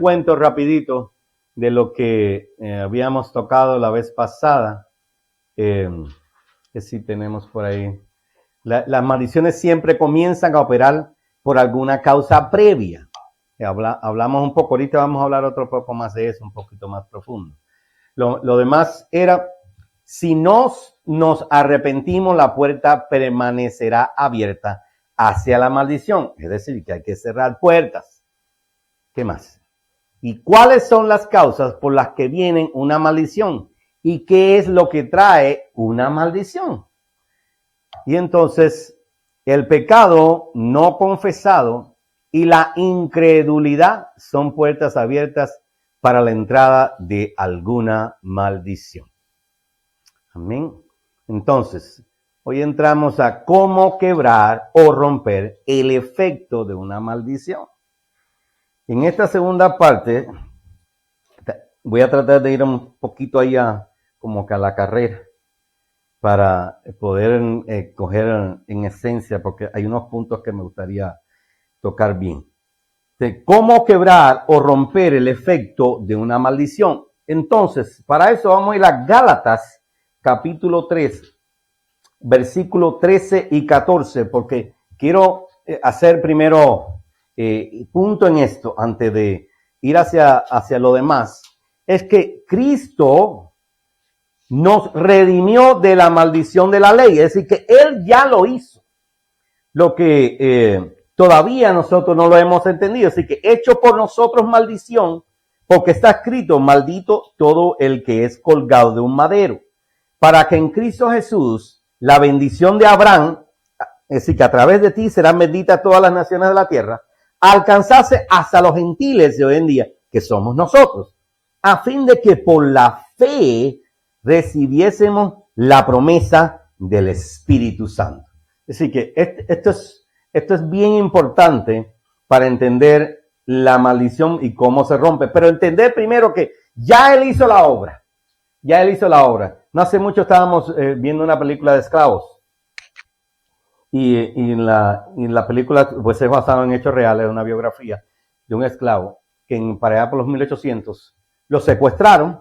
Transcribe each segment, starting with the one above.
recuento rapidito de lo que habíamos tocado la vez pasada. Que sí tenemos por ahí. Las maldiciones siempre comienzan a operar por alguna causa previa. Hablamos un poco, ahorita vamos a hablar otro poco más de eso, un poquito más profundo. Lo demás era, si nos arrepentimos, la puerta permanecerá abierta hacia la maldición. Es decir, que hay que cerrar puertas. ¿Qué más? ¿Y cuáles son las causas por las que viene una maldición? ¿Y qué es lo que trae una maldición? Y entonces, el pecado no confesado y la incredulidad son puertas abiertas para la entrada de alguna maldición. Amén. Entonces, hoy entramos a cómo quebrar o romper el efecto de una maldición. En esta segunda parte, voy a tratar de ir un poquito ahí como que a la carrera para poder coger en esencia, porque hay unos puntos que me gustaría tocar bien. De cómo quebrar o romper el efecto de una maldición. Entonces, para eso vamos a ir a Gálatas, capítulo 3, versículo 13 y 14, porque quiero hacer primero punto en esto, antes de ir hacia lo demás. Es que Cristo nos redimió de la maldición de la ley, es decir, que Él ya lo hizo. Lo que todavía nosotros no lo hemos entendido, así que hecho por nosotros maldición, porque está escrito, maldito todo el que es colgado de un madero, para que en Cristo Jesús la bendición de Abraham, es decir, que a través de ti serán benditas todas las naciones de la tierra, alcanzase hasta los gentiles de hoy en día, que somos nosotros, a fin de que por la fe recibiésemos la promesa del Espíritu Santo. Es decir, que esto es bien importante para entender la maldición y cómo se rompe. Pero entender primero que ya Él hizo la obra. Ya Él hizo la obra. No hace mucho estábamos viendo una película de esclavos. Y en la película pues es basada en hechos reales, una biografía de un esclavo que para allá por los 1800 lo secuestraron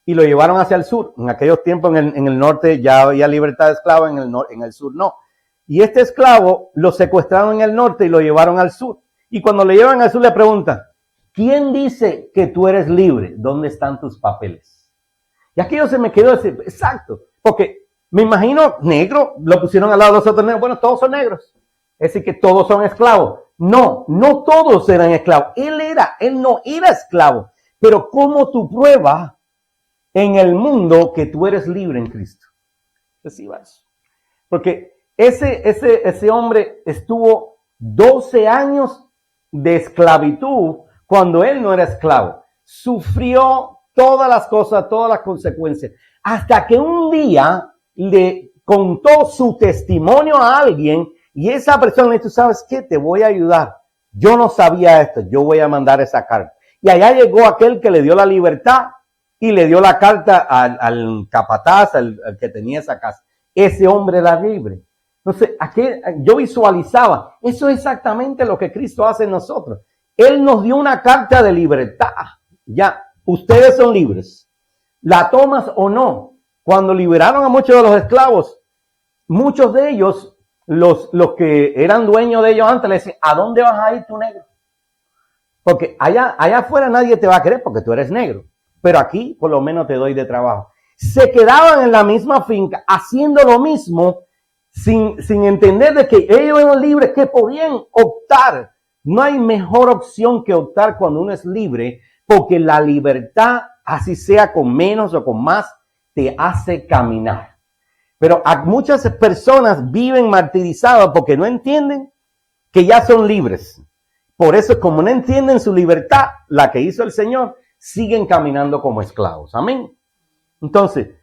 y lo llevaron hacia el sur. En aquellos tiempos en el norte ya había libertad de esclavos, en el sur no. Y este esclavo lo secuestraron en el norte y lo llevaron al sur. Y cuando le llevan al sur le preguntan, ¿quién dice que tú eres libre? ¿Dónde están tus papeles? Y aquello se me quedó así, exacto, porque me imagino negro, lo pusieron al lado de los otros negros, bueno, todos son negros. Es decir, que todos son esclavos. No todos eran esclavos. Él no era esclavo. Pero ¿cómo tú pruebas en el mundo que tú eres libre en Cristo? Así va eso. Porque ese hombre estuvo 12 años de esclavitud cuando él no era esclavo. Sufrió todas las cosas, todas las consecuencias. Hasta que un día le contó su testimonio a alguien y esa persona le dijo, ¿sabes qué? Te voy a ayudar. Yo no sabía esto, yo voy a mandar esa carta. Y allá llegó aquel que le dio la libertad y le dio la carta al capataz, al que tenía esa casa. Ese hombre era libre. Entonces, yo visualizaba, eso es exactamente lo que Cristo hace en nosotros. Él nos dio una carta de libertad. Ya, ustedes son libres. ¿La tomas o no? Cuando liberaron a muchos de los esclavos, muchos de ellos, los que eran dueños de ellos antes, le decían, ¿a dónde vas a ir tú, negro? Porque allá afuera nadie te va a querer porque tú eres negro. Pero aquí, por lo menos, te doy de trabajo. Se quedaban en la misma finca, haciendo lo mismo, sin entender de que ellos eran libres, que podían optar. No hay mejor opción que optar cuando uno es libre, porque la libertad, así sea con menos o con más, te hace caminar. Pero muchas personas viven martirizadas porque no entienden que ya son libres. Por eso, como no entienden su libertad, la que hizo el Señor, siguen caminando como esclavos. Amén. Entonces,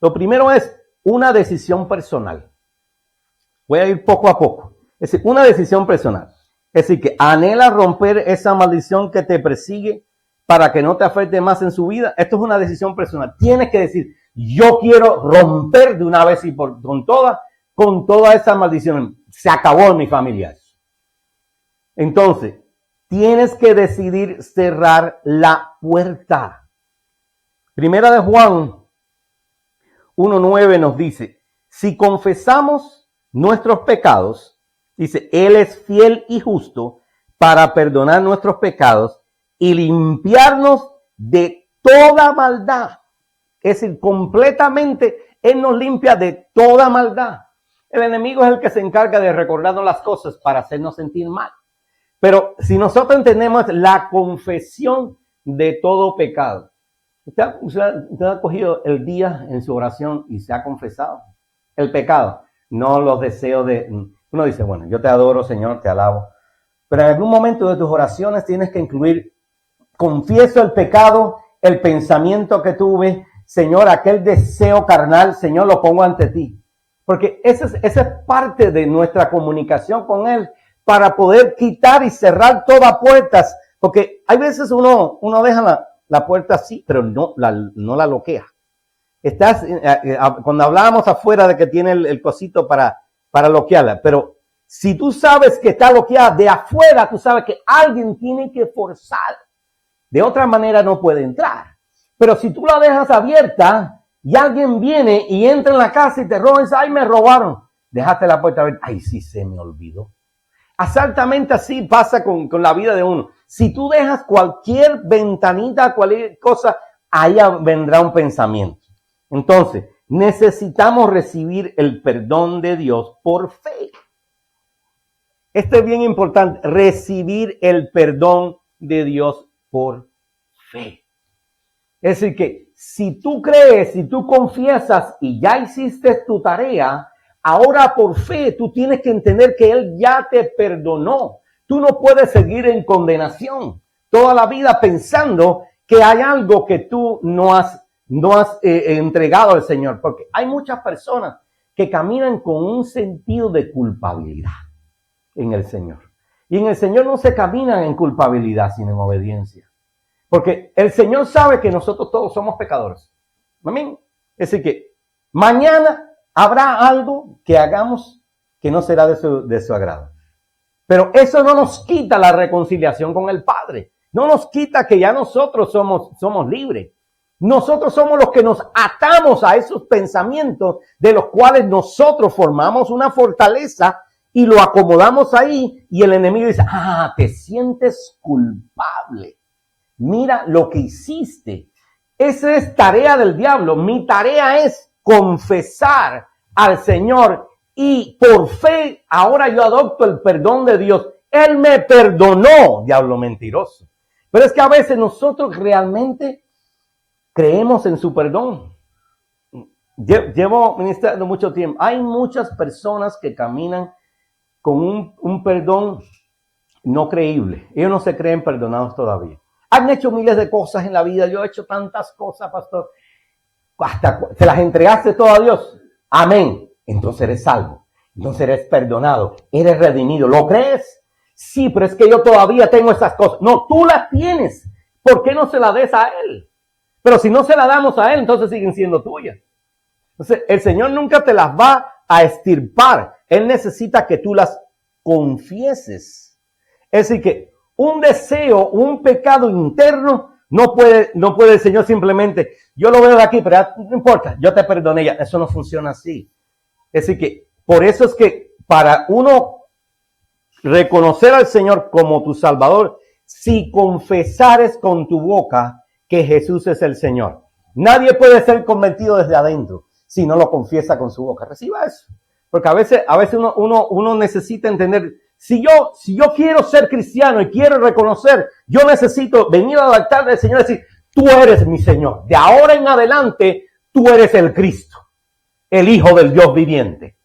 lo primero es una decisión personal. Voy a ir poco a poco. Es decir, una decisión personal. Es decir, que anhela romper esa maldición que te persigue para que no te afecte más en su vida. Esto es una decisión personal. Tienes que decir, yo quiero romper de una vez y con toda esa maldición. Se acabó en mi familia. Entonces, tienes que decidir cerrar la puerta. Primera de Juan 1:9 nos dice, si confesamos nuestros pecados, dice, Él es fiel y justo para perdonar nuestros pecados y limpiarnos de toda maldad. Es decir, completamente Él nos limpia de toda maldad. El enemigo es el que se encarga de recordarnos las cosas para hacernos sentir mal. Pero si nosotros entendemos la confesión de todo pecado, ¿usted ha cogido el día en su oración y se ha confesado el pecado? No los deseos de... Uno dice, bueno, yo te adoro, Señor, te alabo. Pero en algún momento de tus oraciones tienes que incluir, confieso el pecado, el pensamiento que tuve, Señor, aquel deseo carnal, Señor, lo pongo ante ti. Porque esa es parte de nuestra comunicación con Él, para poder quitar y cerrar todas puertas. Porque hay veces uno deja la puerta así, pero no la bloquea. Cuando hablábamos afuera de que tiene el cosito para bloquearla, pero si tú sabes que está bloqueada de afuera, tú sabes que alguien tiene que forzar. De otra manera no puede entrar. Pero si tú la dejas abierta y alguien viene y entra en la casa y te roba, y dice, ay, me robaron. Dejaste la puerta abierta. Ay, sí, se me olvidó. Exactamente así pasa con la vida de uno. Si tú dejas cualquier ventanita, cualquier cosa, ahí vendrá un pensamiento. Entonces, necesitamos recibir el perdón de Dios por fe. Esto es bien importante, recibir el perdón de Dios por fe. Es decir, que si tú crees, si tú confiesas y ya hiciste tu tarea, ahora por fe tú tienes que entender que Él ya te perdonó. Tú no puedes seguir en condenación toda la vida pensando que hay algo que tú no has entregado al Señor. Porque hay muchas personas que caminan con un sentido de culpabilidad en el Señor. Y en el Señor no se camina en culpabilidad, sino en obediencia. Porque el Señor sabe que nosotros todos somos pecadores. Amén. Es decir que mañana habrá algo que hagamos que no será de su agrado. Pero eso no nos quita la reconciliación con el Padre. No nos quita que ya nosotros somos libres. Nosotros somos los que nos atamos a esos pensamientos de los cuales nosotros formamos una fortaleza y lo acomodamos ahí y el enemigo dice, te sientes culpable. Mira lo que hiciste. Esa es tarea del diablo. Mi tarea es confesar al Señor y por fe ahora yo adopto el perdón de Dios. Él me perdonó, diablo mentiroso. Pero es que a veces nosotros realmente creemos en su perdón. Llevo ministrando mucho tiempo. Hay muchas personas que caminan con un perdón no creíble. Ellos no se creen perdonados todavía. Han hecho miles de cosas en la vida. Yo he hecho tantas cosas, pastor. Hasta se las entregaste todo a Dios. Amén. Entonces eres salvo. Entonces eres perdonado. Eres redimido. ¿Lo crees? Sí, pero es que yo todavía tengo esas cosas. No, tú las tienes. ¿Por qué no se las des a Él? Pero si no se las damos a Él, entonces siguen siendo tuyas. Entonces, el Señor nunca te las va a extirpar. Él necesita que tú las confieses. Es decir, que un deseo, un pecado interno, no puede el Señor simplemente, yo lo veo de aquí, pero no importa, yo te perdoné ya. Eso no funciona así. Es decir, que por eso es que para uno reconocer al Señor como tu Salvador, si confesares con tu boca que Jesús es el Señor. Nadie puede ser convertido desde adentro si no lo confiesa con su boca. Reciba eso. Porque a veces uno necesita entender, si yo quiero ser cristiano y quiero reconocer, yo necesito venir al altar del Señor y decir, tú eres mi Señor. De ahora en adelante, tú eres el Cristo, el Hijo del Dios viviente.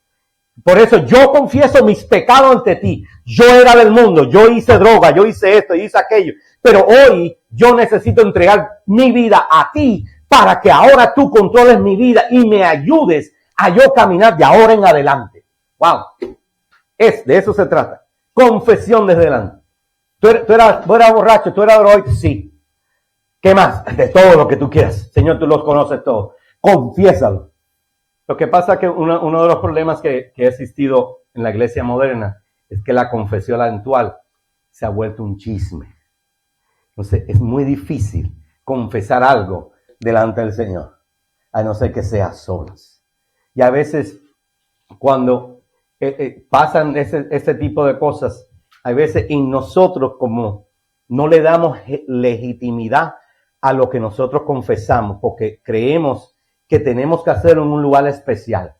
Por eso yo confieso mis pecados ante ti. Yo era del mundo, yo hice droga, yo hice esto, yo hice aquello. Pero hoy yo necesito entregar mi vida a ti para que ahora tú controles mi vida y me ayudes a yo caminar de ahora en adelante. Wow. De eso se trata. Confesión desde delante. ¿Tú eras borracho? ¿Tú eras drogadicto? Sí. ¿Qué más? De todo lo que tú quieras. Señor, tú los conoces todos. Confiésalo. Lo que pasa es que uno de los problemas que ha existido en la iglesia moderna es que la confesión actual se ha vuelto un chisme. Entonces es muy difícil confesar algo delante del Señor, a no ser que sea a solas. Y a veces cuando pasan ese tipo de cosas, a veces en nosotros como no le damos legitimidad a lo que nosotros confesamos, porque creemos que tenemos que hacerlo en un lugar especial.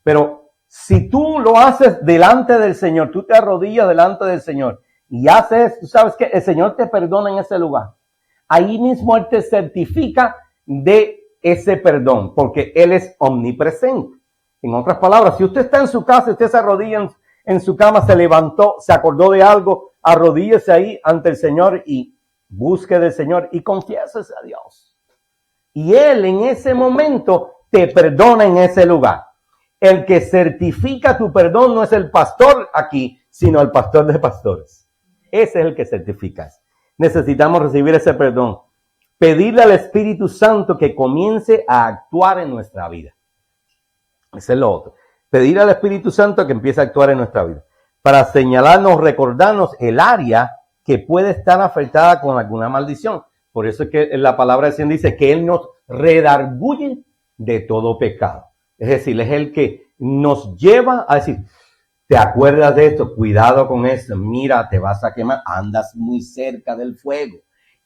Pero si tú lo haces delante del Señor, tú te arrodillas delante del Señor y haces, tú sabes que el Señor te perdona en ese lugar. Ahí mismo Él te certifica de ese perdón, porque Él es omnipresente. En otras palabras, si usted está en su casa, usted se arrodilla en su cama, se levantó, se acordó de algo, arrodíllese ahí ante el Señor y busque del Señor y confiésese a Dios. Y Él en ese momento te perdona en ese lugar. El que certifica tu perdón no es el pastor aquí, sino el pastor de pastores. Ese es el que certifica. Necesitamos recibir ese perdón. Pedirle al Espíritu Santo que comience a actuar en nuestra vida. Ese es lo otro. Pedir al Espíritu Santo que empiece a actuar en nuestra vida. Para señalarnos, recordarnos el área que puede estar afectada con alguna maldición. Por eso es que la palabra del Señor dice que Él nos redarguye de todo pecado. Es decir, es el que nos lleva a decir, ¿te acuerdas de esto? Cuidado con esto. Mira, te vas a quemar. Andas muy cerca del fuego.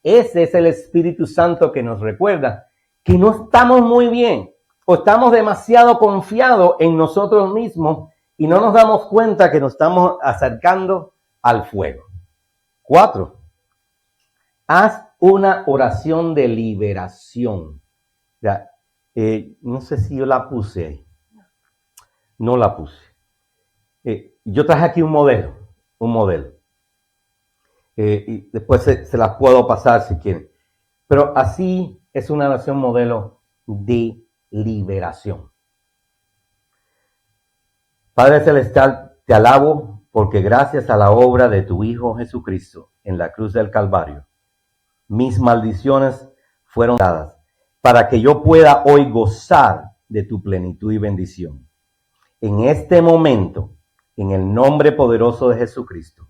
Ese es el Espíritu Santo que nos recuerda que no estamos muy bien o estamos demasiado confiados en nosotros mismos y no nos damos cuenta que nos estamos acercando al fuego. 4. Haz una oración de liberación. Ya, no sé si yo la puse ahí. No la puse. Yo traje aquí un modelo. Y después se las puedo pasar si quieren. Pero así es una oración modelo de liberación. Padre Celestial, te alabo porque gracias a la obra de tu Hijo Jesucristo en la cruz del Calvario, mis maldiciones fueron dadas para que yo pueda hoy gozar de tu plenitud y bendición. En este momento, en el nombre poderoso de Jesucristo,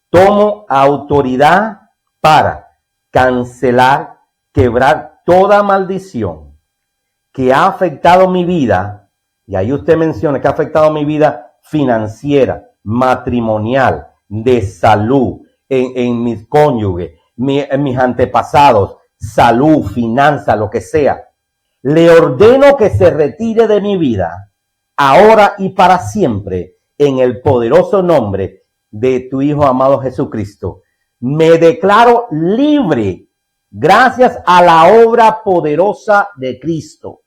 tomo autoridad para cancelar, quebrar toda maldición que ha afectado mi vida, y ahí usted menciona que ha afectado mi vida financiera, matrimonial, de salud, en mis cónyuges, en mis antepasados, salud, finanza, lo que sea. Le ordeno que se retire de mi vida, ahora y para siempre, en el poderoso nombre de tu Hijo amado Jesucristo. Me declaro libre gracias a la obra poderosa de Cristo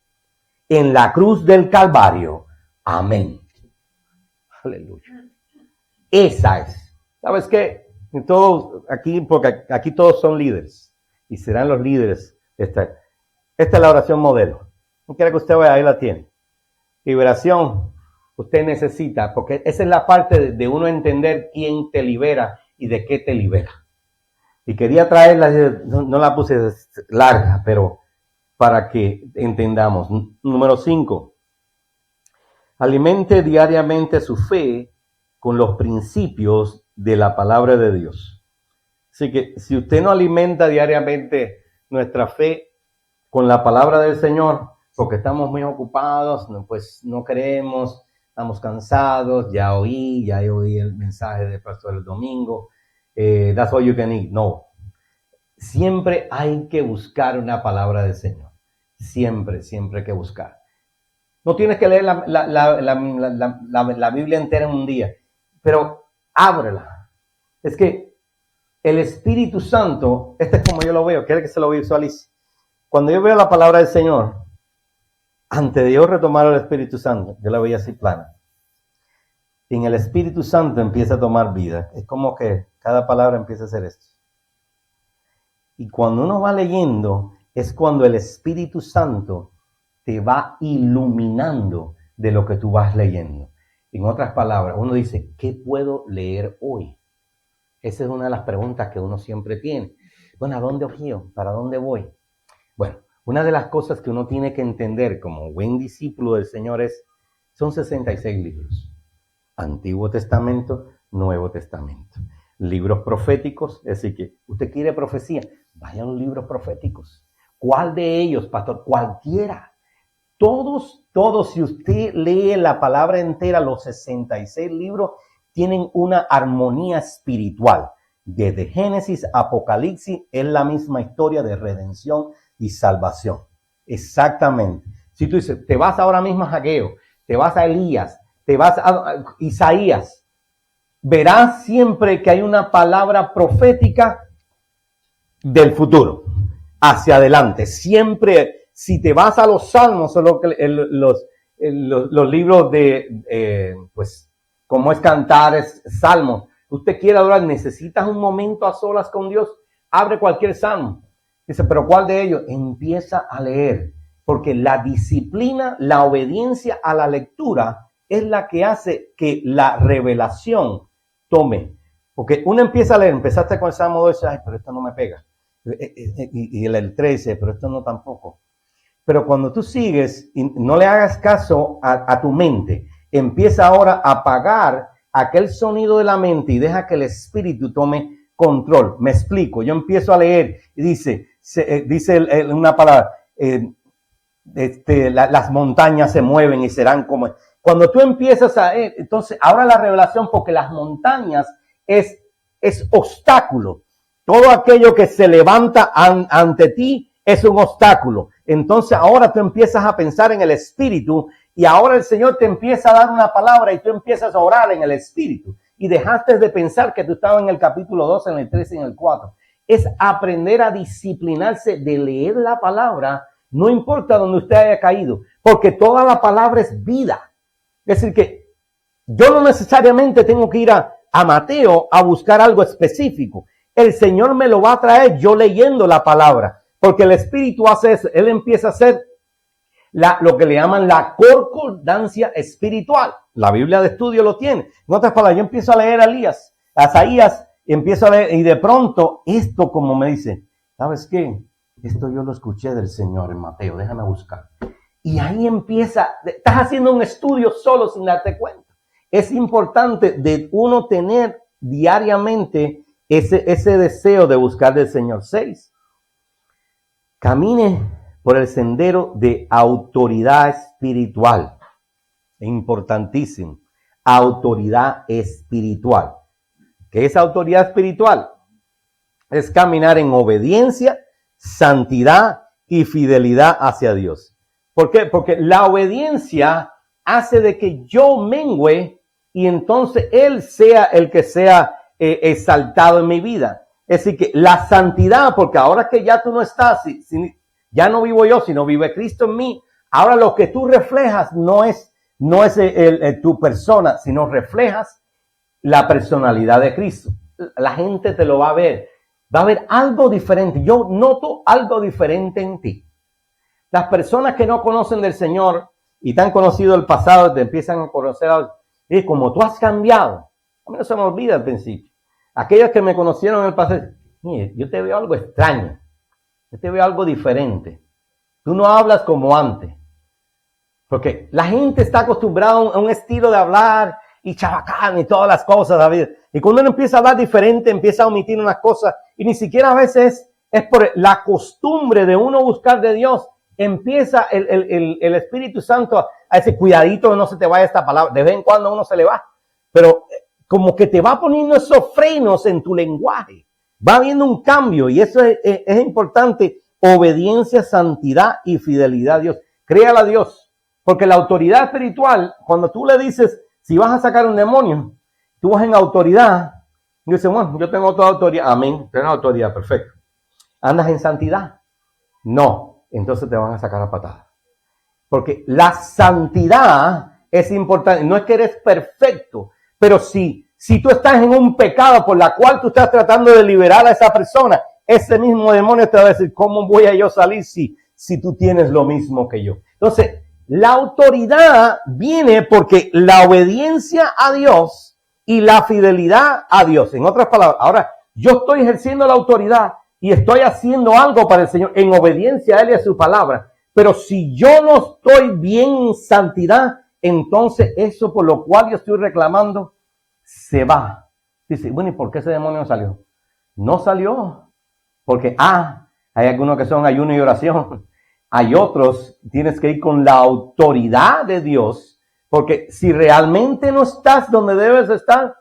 en la cruz del Calvario. Amén. Aleluya. Esa es. ¿Sabes qué? Todos aquí, porque aquí todos son líderes y serán los líderes. Esta es la oración modelo. No quiero que usted vea, ahí la tiene. Liberación. Usted necesita, porque esa es la parte de uno entender quién te libera y de qué te libera. Y quería traerla, no la puse larga, pero para que entendamos. Número 5. Alimente diariamente su fe con los principios de la palabra de Dios. Así que si usted no alimenta diariamente nuestra fe con la palabra del Señor, porque estamos muy ocupados, pues no queremos, estamos cansados, ya oí el mensaje del pastor el domingo, that's all you can eat. No. Siempre hay que buscar una palabra del Señor. Siempre hay que buscar. No tienes que leer la Biblia entera en un día, pero ábrela. Es que el Espíritu Santo, este es como yo lo veo, quiere que se lo visualice. Cuando yo veo la palabra del Señor, antes de yo retomar el Espíritu Santo, yo la veía así plana. En el Espíritu Santo empieza a tomar vida. Es como que cada palabra empieza a hacer esto. Y cuando uno va leyendo, es cuando el Espíritu Santo te va iluminando de lo que tú vas leyendo. En otras palabras, uno dice, ¿qué puedo leer hoy? Esa es una de las preguntas que uno siempre tiene. Bueno, ¿a dónde giro? ¿Para dónde voy? Bueno, una de las cosas que uno tiene que entender como buen discípulo del Señor son 66 libros. Antiguo Testamento, Nuevo Testamento. libros proféticos. Es decir, que usted quiere profecía, vaya a los libros proféticos. ¿Cuál de ellos, pastor? Cualquiera. Todos, si usted lee la palabra entera, los 66 libros tienen una armonía espiritual. Desde Génesis, Apocalipsis, es la misma historia de redención y salvación. Exactamente. Si tú dices, te vas ahora mismo a Ageo, te vas a Elías, te vas a Isaías, verás siempre que hay una palabra profética del futuro, hacia adelante. Siempre, si te vas a los salmos, o los libros de, pues, como es Cantares, Salmos, usted quiere adorar, necesitas un momento a solas con Dios, abre cualquier salmo. Dice, pero ¿cuál de ellos? Empieza a leer, porque la disciplina, la obediencia a la lectura es la que hace que la revelación tome. Porque uno empieza a leer, empezaste con el Salmo 2 y dice, ay, pero esto no me pega. Y el 13, pero esto no tampoco. Pero cuando tú sigues y no le hagas caso a tu mente, empieza ahora a apagar aquel sonido de la mente y deja que el espíritu tome control. Me explico, yo empiezo a leer y dice una palabra, las montañas se mueven y serán como... Cuando tú empiezas entonces ahora la revelación, porque las montañas es obstáculo. Todo aquello que se levanta ante ti es un obstáculo. Entonces ahora tú empiezas a pensar en el espíritu y ahora el Señor te empieza a dar una palabra y tú empiezas a orar en el espíritu. Y dejaste de pensar que tú estabas en el capítulo 2, en el 3 y en el 4. Es aprender a disciplinarse de leer la palabra, no importa donde usted haya caído, porque toda la palabra es vida. Es decir, que yo no necesariamente tengo que ir a Mateo a buscar algo específico. El Señor me lo va a traer yo leyendo la palabra, porque el Espíritu hace eso. Él empieza a hacer lo que le llaman la concordancia espiritual. La Biblia de estudio lo tiene. En otras palabras, yo empiezo a leer a Isaías, empiezo a leer, y de pronto esto como me dice, ¿sabes qué? Esto yo lo escuché del Señor en Mateo, déjame buscar. Y ahí empieza, estás haciendo un estudio solo sin darte cuenta. Es importante de uno tener diariamente ese deseo de buscar del Señor. 6. Camine por el sendero de autoridad espiritual. Es importantísimo. Autoridad espiritual. ¿Qué es autoridad espiritual? Es caminar en obediencia, santidad y fidelidad hacia Dios. ¿Por qué? Porque la obediencia hace de que yo mengüe y entonces Él sea el que sea exaltado en mi vida. Es decir, que la santidad, porque ahora que ya tú no estás, ya no vivo yo, sino vive Cristo en mí. Ahora lo que tú reflejas no es tu persona, sino reflejas la personalidad de Cristo. La gente te lo va a ver. Va a haber algo diferente. Yo noto algo diferente en ti. Las personas que no conocen del Señor y te han conocido el pasado, te empiezan a conocer, y como tú has cambiado. A mí no se me olvida al principio. Aquellos que me conocieron en el pasado, mire, yo te veo algo extraño. Yo te veo algo diferente. Tú no hablas como antes. Porque la gente está acostumbrada a un estilo de hablar y chabacán y todas las cosas, David. Y cuando uno empieza a hablar diferente, empieza a omitir unas cosas. Y ni siquiera a veces es por la costumbre de uno buscar de Dios. Empieza el Espíritu Santo a ese cuidadito de no se te vaya esta palabra. De vez en cuando uno se le va. Pero como que te va poniendo esos frenos en tu lenguaje. Va habiendo un cambio y eso es importante. Obediencia, santidad y fidelidad a Dios. Créale a Dios. Porque la autoridad espiritual, cuando tú le dices, si vas a sacar un demonio, tú vas en autoridad. Y dices, bueno, yo tengo toda autoridad. Amén. Tienes autoridad, perfecto. ¿Andas en santidad? No. Entonces te van a sacar a patadas. Porque la santidad es importante. No es que eres perfecto, pero si tú estás en un pecado por la cual tú estás tratando de liberar a esa persona, ese mismo demonio te va a decir, ¿cómo voy a yo salir si tú tienes lo mismo que yo? Entonces, la autoridad viene porque la obediencia a Dios y la fidelidad a Dios. En otras palabras, ahora yo estoy ejerciendo la autoridad y estoy haciendo algo para el Señor en obediencia a Él y a su palabra. Pero si yo no estoy bien en santidad, entonces eso por lo cual yo estoy reclamando se va. Dice, bueno, ¿y por qué ese demonio no salió? No salió porque, hay algunos que son ayuno y oración. Hay otros, tienes que ir con la autoridad de Dios, porque si realmente no estás donde debes estar,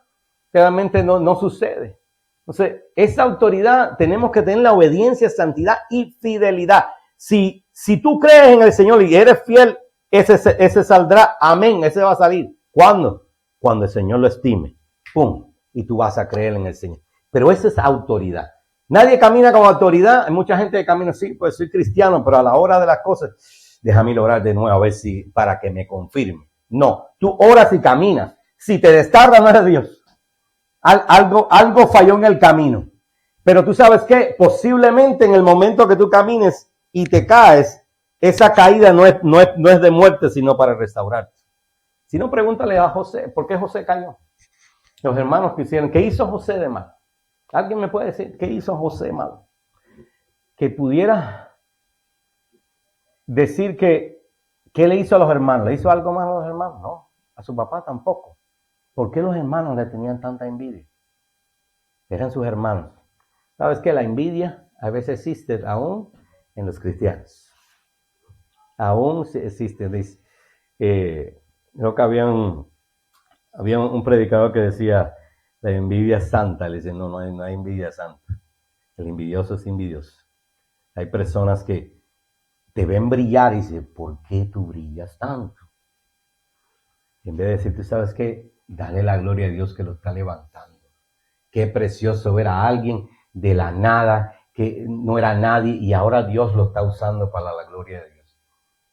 realmente no sucede. Entonces, esa autoridad tenemos que tener la obediencia, santidad y fidelidad. Si tú crees en el Señor y eres fiel, ese saldrá, amén, ese va a salir. ¿Cuándo? Cuando el Señor lo estime. ¡Pum! Y tú vas a creer en el Señor. Pero esa es autoridad. Nadie camina con autoridad. Hay mucha gente que camina así, pues soy cristiano, pero a la hora de las cosas, déjame orar de nuevo a ver si, para que me confirme. No, tú oras y caminas. Si te destarda, no eres Dios. Algo falló en el camino. Pero tú sabes que posiblemente en el momento que tú camines y te caes, esa caída no es de muerte, sino para restaurarte. Si no, pregúntale a José, ¿por qué José cayó? Los hermanos quisieron, ¿qué hizo José de mal? ¿Alguien me puede decir qué hizo José mal? Que pudiera decir ¿qué le hizo a los hermanos? ¿Le hizo algo más a los hermanos? No, a su papá tampoco. ¿Por qué los hermanos le tenían tanta envidia? Eran sus hermanos. ¿Sabes qué? La envidia a veces existe aún en los cristianos. Aún existe. Dice, creo que había un predicador que decía, la envidia es santa. Le dice, no hay envidia santa. El envidioso es envidioso. Hay personas que te ven brillar y dicen, ¿por qué tú brillas tanto? En vez de decir, tú sabes qué, dale la gloria a Dios que lo está levantando. Qué precioso ver a alguien de la nada, que no era nadie, y ahora Dios lo está usando para la gloria de Dios.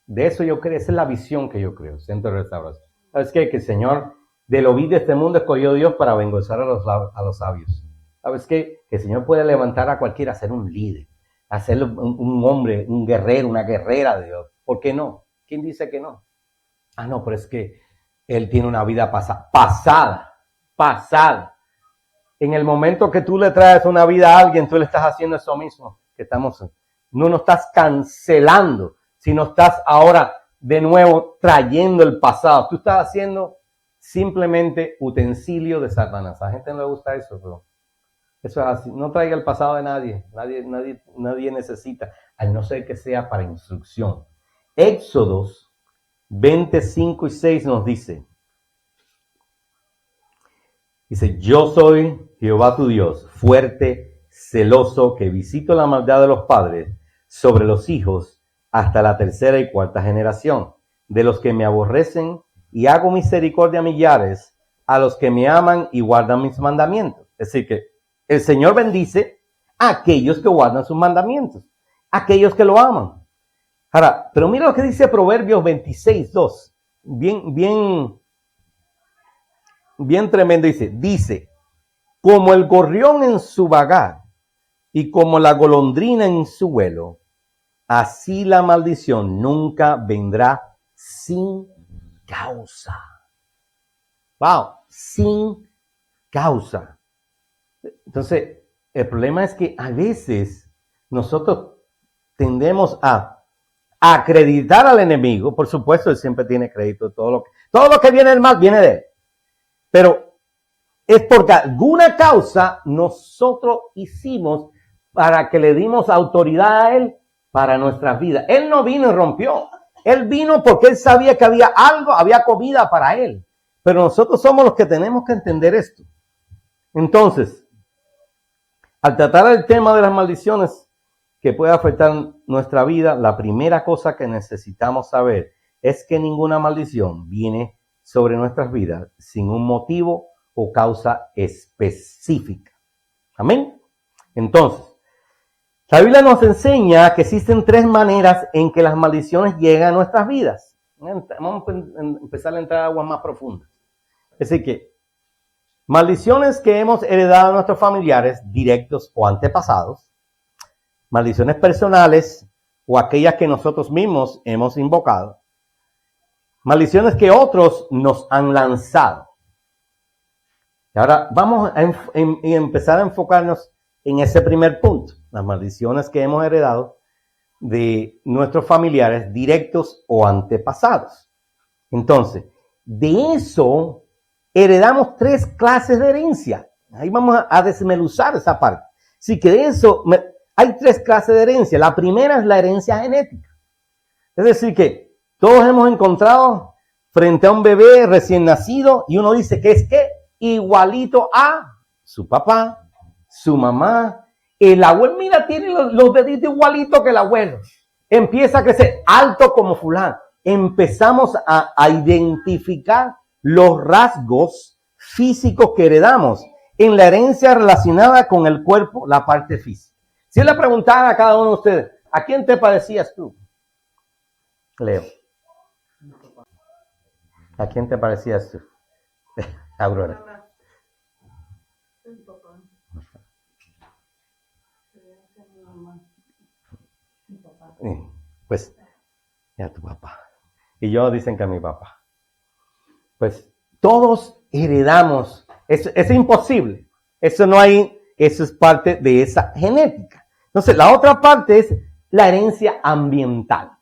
De eso yo creo, esa es la visión que yo creo, Centro de Restauración. ¿Sabes qué? Que el Señor, de lo vil de este mundo, escogió Dios para avergonzar a los sabios. ¿Sabes qué? Que el Señor puede levantar a cualquiera a ser un líder, a ser un hombre, un guerrero, una guerrera de Dios. ¿Por qué no? ¿Quién dice que no? No, pero es que Él tiene una vida pasada. En el momento que tú le traes una vida a alguien, tú le estás haciendo eso mismo que no estás cancelando, sino estás ahora de nuevo trayendo el pasado. Tú estás haciendo simplemente utensilio de Satanás. A la gente no le gusta eso, pero eso es así. No traiga el pasado de nadie. Nadie necesita, al no ser que sea para instrucción. Éxodos 25 y 6 nos dice, yo soy Jehová tu Dios, fuerte, celoso, que visito la maldad de los padres sobre los hijos hasta la tercera y cuarta generación, de los que me aborrecen, y hago misericordia a millares, a los que me aman y guardan mis mandamientos. Es decir, que el Señor bendice a aquellos que guardan sus mandamientos, a aquellos que lo aman. Ahora, pero mira lo que dice Proverbios 26:2, bien tremendo, dice, como el gorrión en su vagar y como la golondrina en su vuelo, así la maldición nunca vendrá sin causa. Wow, sin causa. Entonces, el problema es que a veces nosotros tendemos a acreditar al enemigo. Por supuesto, él siempre tiene crédito. Todo lo que viene del mal viene de él. Pero es porque alguna causa nosotros hicimos para que le dimos autoridad a él para nuestras vidas. Él no vino y rompió. Él vino porque él sabía que había algo, había comida para él. Pero nosotros somos los que tenemos que entender esto. Entonces, al tratar el tema de las maldiciones que puede afectar nuestra vida, la primera cosa que necesitamos saber es que ninguna maldición viene sobre nuestras vidas sin un motivo o causa específica. Amén. Entonces, la Biblia nos enseña que existen tres maneras en que las maldiciones llegan a nuestras vidas. Vamos a empezar a entrar a aguas más profundas. Es decir que maldiciones que hemos heredado de nuestros familiares, directos o antepasados, maldiciones personales o aquellas que nosotros mismos hemos invocado, maldiciones que otros nos han lanzado. Y ahora vamos a empezar a enfocarnos en ese primer punto, las maldiciones que hemos heredado de nuestros familiares directos o antepasados. Entonces, de eso heredamos tres clases de herencia. Ahí vamos a desmenuzar esa parte. Así que de eso, hay 3 clases de herencia. La primera es la herencia genética. Es decir, que todos hemos encontrado frente a un bebé recién nacido y uno dice que es que igualito a su papá, su mamá, el abuelo. Mira, tiene los deditos igualitos que el abuelo. Empieza a crecer alto como fulano. Empezamos a identificar los rasgos físicos que heredamos en la herencia relacionada con el cuerpo, la parte física. Si le preguntara a cada uno de ustedes, ¿a quién te parecías tú? Leo. ¿A quién te parecías tú? Aurora. Pues, ya tu papá. Y yo dicen que a mi papá. Pues, todos heredamos. Eso es imposible. Eso no hay, eso es parte de esa genética. Entonces, la otra parte es la herencia ambiental.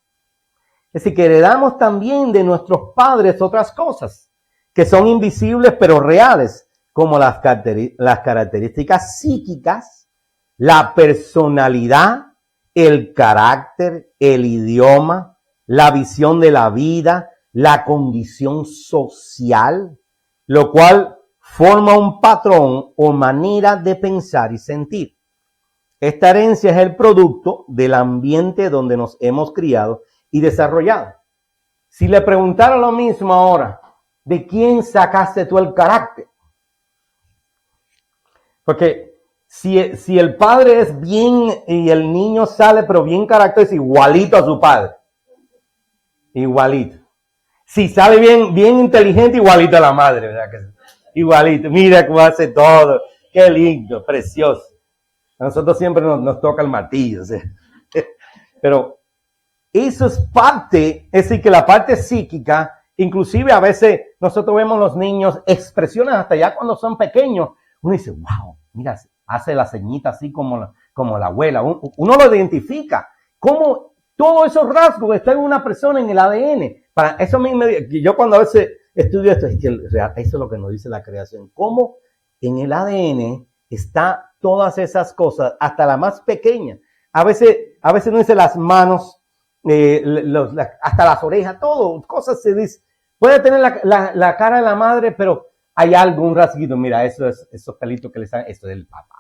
Es decir, que heredamos también de nuestros padres otras cosas que son invisibles pero reales, como las características psíquicas, la personalidad, el carácter, el idioma, la visión de la vida, la condición social, lo cual forma un patrón o manera de pensar y sentir. Esta herencia es el producto del ambiente donde nos hemos criado y desarrollado. Si le preguntara lo mismo ahora, ¿de quién sacaste tú el carácter? Porque si el padre es bien y el niño sale pero bien carácter, es igualito a su padre. Igualito. Si sale bien inteligente, igualito a la madre, ¿verdad? Igualito. Mira cómo hace todo. Qué lindo, precioso. A nosotros siempre nos toca el martillo. ¿Sí? Pero eso es parte, es decir, que la parte psíquica, inclusive a veces nosotros vemos los niños expresiones hasta ya cuando son pequeños. Uno dice, wow, mira, hace la ceñita así como la abuela. Uno lo identifica. Cómo todos esos rasgos están en una persona en el ADN. Para eso mismo, yo cuando a veces estudio esto, es que eso es lo que nos dice la creación. Cómo en el ADN está todas esas cosas, hasta la más pequeña. A veces no dice las manos, hasta las orejas, todo, cosas se dice. Puede tener la cara de la madre, pero hay algún rasguito. Mira, esos pelitos que le salen, esto es del papá.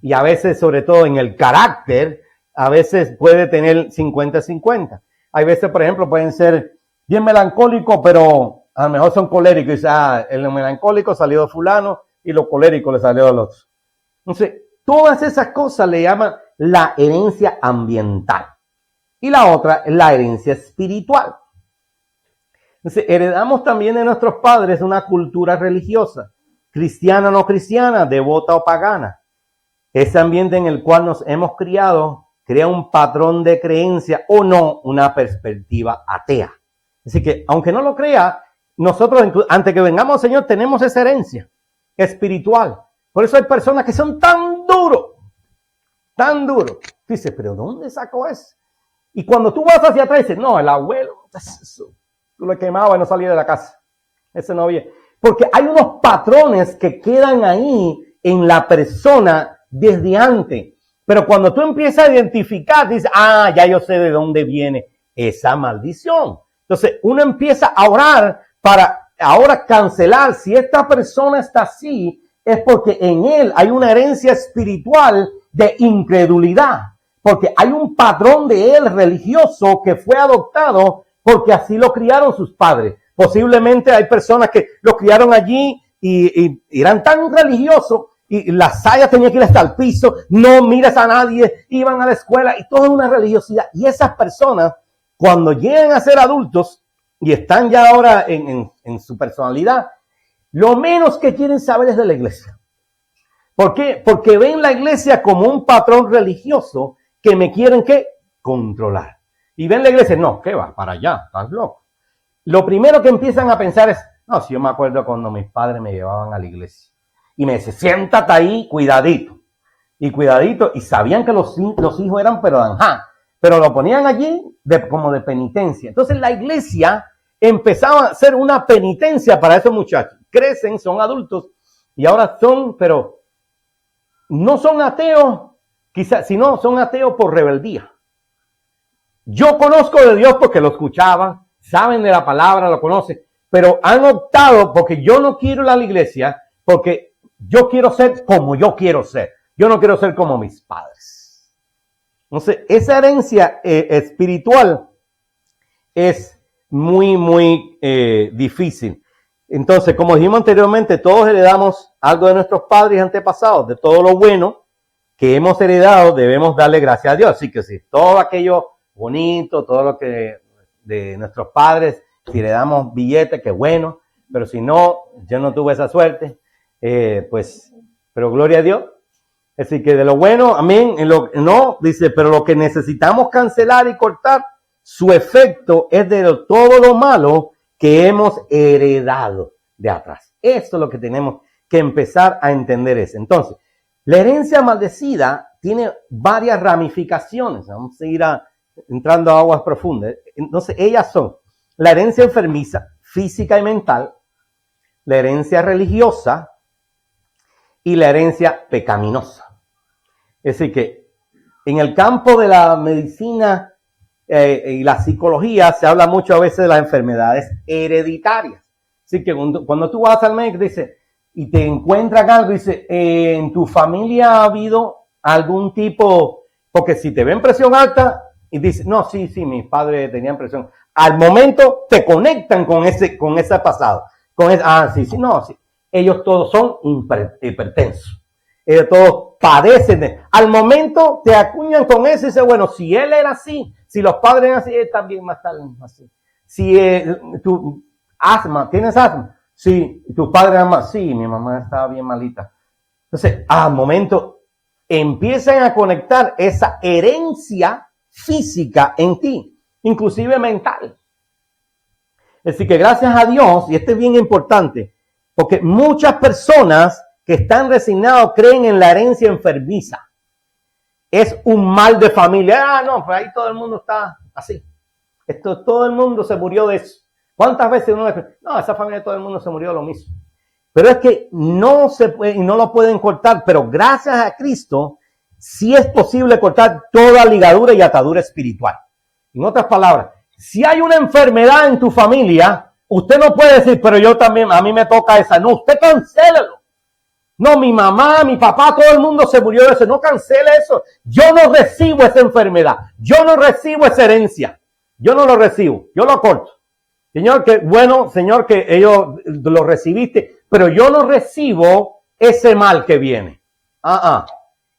Y a veces, sobre todo en el carácter, a veces puede tener 50-50. Hay veces, por ejemplo, pueden ser bien melancólicos, pero a lo mejor son coléricos. Y dice, el melancólico salió de fulano y lo colérico le salió del otro. Entonces, todas esas cosas le llaman la herencia ambiental. Y la otra es la herencia espiritual. Entonces, heredamos también de nuestros padres una cultura religiosa, cristiana o no cristiana, devota o pagana. Ese ambiente en el cual nos hemos criado crea un patrón de creencia o no una perspectiva atea. Así que, aunque no lo crea, nosotros, antes que vengamos al Señor, tenemos esa herencia espiritual. Por eso hay personas que son tan duros. Dice, pero ¿dónde sacó eso? Y cuando tú vas hacia atrás, dices, no, el abuelo, tú lo quemabas y no salía de la casa. Ese no había. Porque hay unos patrones que quedan ahí en la persona desde antes. Pero cuando tú empiezas a identificar, dices, ya yo sé de dónde viene esa maldición. Entonces, uno empieza a orar para ahora cancelar. Si esta persona está así, es porque en él hay una herencia espiritual de incredulidad. Porque hay un patrón de él religioso que fue adoptado porque así lo criaron sus padres. Posiblemente hay personas que lo criaron allí y eran tan religiosos y las sayas tenían que ir hasta el piso, no mires a nadie, iban a la escuela y todo es una religiosidad. Y esas personas, cuando llegan a ser adultos y están ya ahora en su personalidad, lo menos que quieren saber es de la iglesia. ¿Por qué? Porque ven la iglesia como un patrón religioso que me quieren ¿qué? Controlar. Y ven la iglesia, no, ¿qué va? Para allá, estás loco. Lo primero que empiezan a pensar es, no, si yo me acuerdo cuando mis padres me llevaban a la iglesia. Y me dice, siéntate ahí, cuidadito. Y cuidadito, y sabían que los hijos eran, pero lo ponían allí como de penitencia. Entonces la iglesia empezaba a hacer una penitencia para esos muchachos. Crecen, son adultos, y ahora son, pero no son ateos, quizás, sino son ateos por rebeldía. Yo conozco de Dios porque lo escuchaban, saben de la palabra, lo conocen, pero han optado porque yo no quiero ir a la iglesia, porque yo quiero ser como yo quiero ser. Yo no quiero ser como mis padres. Entonces, esa herencia espiritual es muy difícil. Entonces, como dijimos anteriormente, todos heredamos algo de nuestros padres y antepasados, de todo lo bueno que hemos heredado, debemos darle gracias a Dios. Así que si todo aquello bonito, todo lo que de nuestros padres, si le damos billetes, qué bueno, pero si no, yo no tuve esa suerte, pero gloria a Dios. Así que de lo bueno, amén, dice, pero lo que necesitamos cancelar y cortar, su efecto es de todo lo malo que hemos heredado de atrás. Eso es lo que tenemos que empezar a entender. Entonces, la herencia maldecida tiene varias ramificaciones. Vamos a ir entrando a aguas profundas. Entonces, ellas son la herencia enfermiza, física y mental, la herencia religiosa y la herencia pecaminosa. Es decir, que en el campo de la medicina y la psicología se habla mucho a veces de las enfermedades hereditarias. Así que cuando tú vas al médico y te encuentran algo, dice, en tu familia ha habido algún tipo, porque si te ven presión alta y dices, no, sí, mis padres tenían presión, al momento te conectan con ese pasado, sí. Ellos todos son hipertensos. Ellos todos padecen. Al momento te acuñan con eso y dicen, bueno, si él era así, si los padres eran así, él también va a estar así. Si tu asma, ¿tienes asma? Sí, tus padres eran más. Sí, mi mamá estaba bien malita. Entonces, al momento empiezan a conectar esa herencia física en ti, inclusive mental. Es decir, que gracias a Dios, y esto es bien importante, porque muchas personas que están resignados creen en la herencia enfermiza. Es un mal de familia. No, pues ahí todo el mundo está así. Todo el mundo se murió de eso. ¿Cuántas veces uno dice, no, esa familia todo el mundo se murió de lo mismo? Pero es que no se puede, y no lo pueden cortar, pero gracias a Cristo sí es posible cortar toda ligadura y atadura espiritual. En otras palabras, si hay una enfermedad en tu familia, usted no puede decir, pero yo también, a mí me toca esa. No, usted cancélelo. No, mi mamá, mi papá, todo el mundo se murió de eso. No cancele eso. Yo no recibo esa enfermedad. Yo no recibo esa herencia. Yo no lo recibo. Yo lo corto. Señor, que bueno, Señor, que ellos lo recibiste, pero yo no recibo ese mal que viene.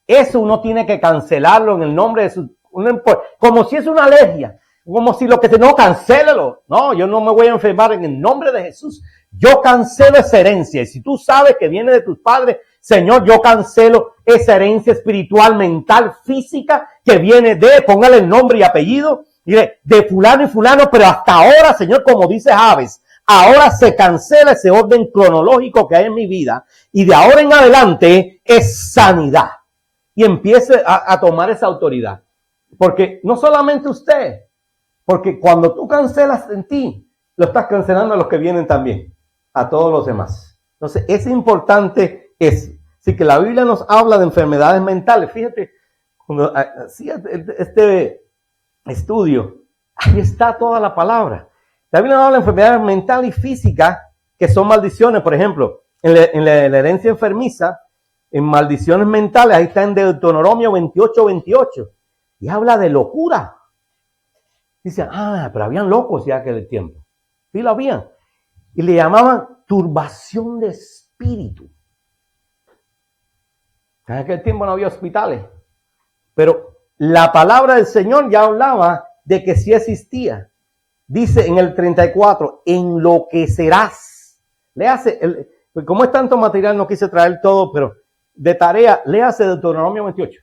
Eso uno tiene que cancelarlo en el nombre de su, como si es una alergia. Como si no, cancélalo. No, yo no me voy a enfermar en el nombre de Jesús. Yo cancelo esa herencia. Y si tú sabes que viene de tus padres, Señor, yo cancelo esa herencia espiritual, mental, física, que viene póngale el nombre y apellido, de fulano y fulano, pero hasta ahora, Señor, como dice Javes, ahora se cancela ese orden cronológico que hay en mi vida, y de ahora en adelante es sanidad. Y empiece a tomar esa autoridad. Porque no solamente usted, porque cuando tú cancelas en ti, lo estás cancelando a los que vienen también, a todos los demás. Entonces, es importante eso. Así que la Biblia nos habla de enfermedades mentales. Fíjate, cuando hacía este estudio, ahí está toda la palabra. La Biblia nos habla de enfermedades mentales y físicas que son maldiciones. Por ejemplo, en la herencia enfermiza, en maldiciones mentales, ahí está en Deuteronomio 28:28. Y habla de locura. Dice, pero habían locos ya aquel tiempo. Sí lo habían. Y le llamaban turbación de espíritu. En aquel tiempo no había hospitales. Pero la palabra del Señor ya hablaba de que sí existía. Dice en el 34, enloquecerás. Léase, como es tanto material, no quise traer todo, pero de tarea, léase Deuteronomio 28.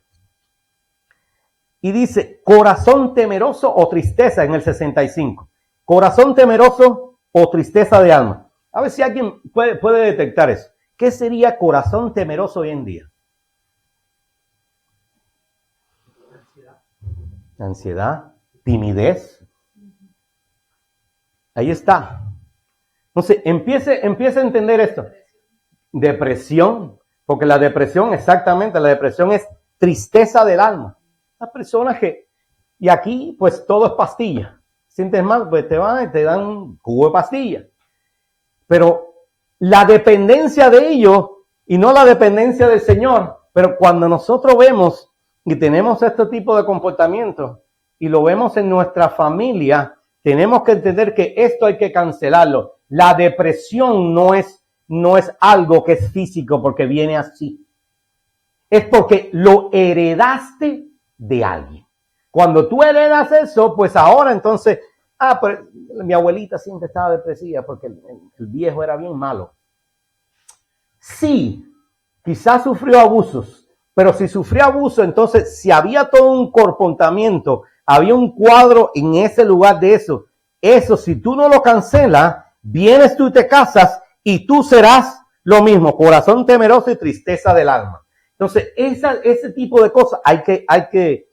Y dice, corazón temeroso o tristeza en el 65. Corazón temeroso o tristeza de alma. A ver si alguien puede detectar eso. ¿Qué sería corazón temeroso hoy en día? Ansiedad, timidez. Ahí está. Entonces, empiece a entender esto. depresión, porque la depresión, exactamente, la depresión es tristeza del alma. Las personas que, y aquí pues todo es pastilla. Sientes mal, pues te van y te dan un cubo de pastilla. Pero la dependencia de ellos y no la dependencia del Señor. Pero cuando nosotros vemos y tenemos este tipo de comportamiento y lo vemos en nuestra familia, tenemos que entender que esto hay que cancelarlo. La depresión no es algo que es físico porque viene así. Es porque lo heredaste de alguien. Cuando tú heredas eso, pues ahora entonces, pues mi abuelita siempre estaba depresiva porque el viejo era bien malo. Sí, quizás sufrió abusos, pero si sufrió abuso, entonces si había todo un comportamiento, había un cuadro en ese lugar de eso si tú no lo cancelas, vienes tú y te casas y tú serás lo mismo, corazón temeroso y tristeza del alma. Entonces, ese tipo de cosas hay que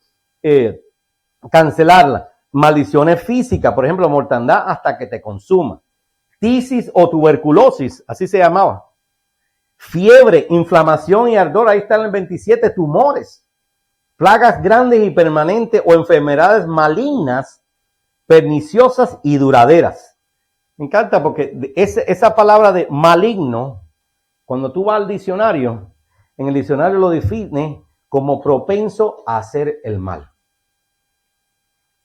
cancelarla. Maldiciones físicas, por ejemplo, mortandad hasta que te consuma. Tisis o tuberculosis, así se llamaba. Fiebre, inflamación y ardor, ahí está en el 27, tumores. Plagas grandes y permanentes o enfermedades malignas, perniciosas y duraderas. Me encanta porque esa palabra de maligno, cuando tú vas al diccionario, en el diccionario lo define como propenso a hacer el mal.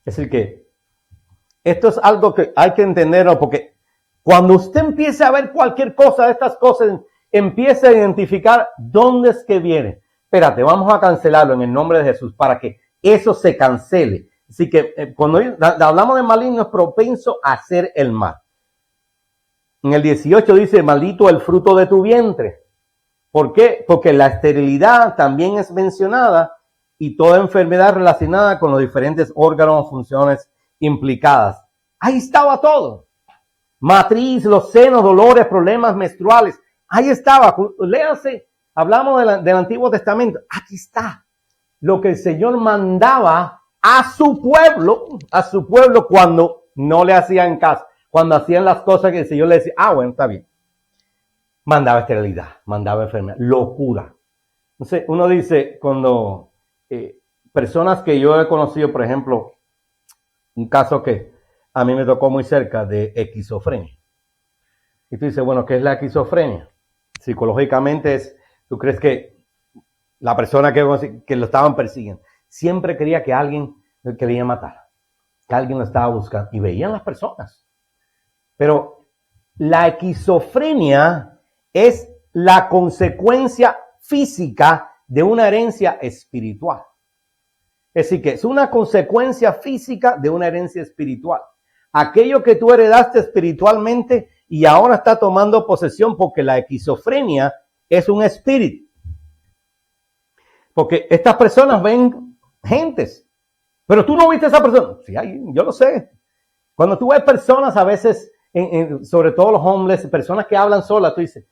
Es decir que esto es algo que hay que entenderlo porque cuando usted empiece a ver cualquier cosa de estas cosas, empiece a identificar dónde es que viene. Espérate, vamos a cancelarlo en el nombre de Jesús para que eso se cancele. Así que cuando hablamos de maligno es propenso a hacer el mal. En el 18 dice, maldito el fruto de tu vientre. ¿Por qué? Porque la esterilidad también es mencionada y toda enfermedad relacionada con los diferentes órganos o funciones implicadas. Ahí estaba todo. Matriz, los senos, dolores, problemas menstruales. Ahí estaba. Léanse, hablamos del Antiguo Testamento. Aquí está lo que el Señor mandaba a su pueblo cuando no le hacían caso, cuando hacían las cosas que el Señor le decía, bueno, está bien. Mandaba esterilidad, mandaba enfermedad, locura. Entonces, uno dice, cuando personas que yo he conocido, por ejemplo, un caso que a mí me tocó muy cerca de esquizofrenia. Y tú dices, bueno, ¿qué es la esquizofrenia? Psicológicamente tú crees que la persona que lo estaban persiguiendo siempre quería que alguien lo quería matar, que alguien lo estaba buscando y veían las personas. Pero la esquizofrenia es la consecuencia física de una herencia espiritual. Es decir, que es una consecuencia física de una herencia espiritual. Aquello que tú heredaste espiritualmente y ahora está tomando posesión porque la esquizofrenia es un espíritu. Porque estas personas ven gentes, pero tú no viste a esa persona. Sí, yo lo sé. Cuando tú ves personas a veces, sobre todo los hombres, personas que hablan solas, tú dices,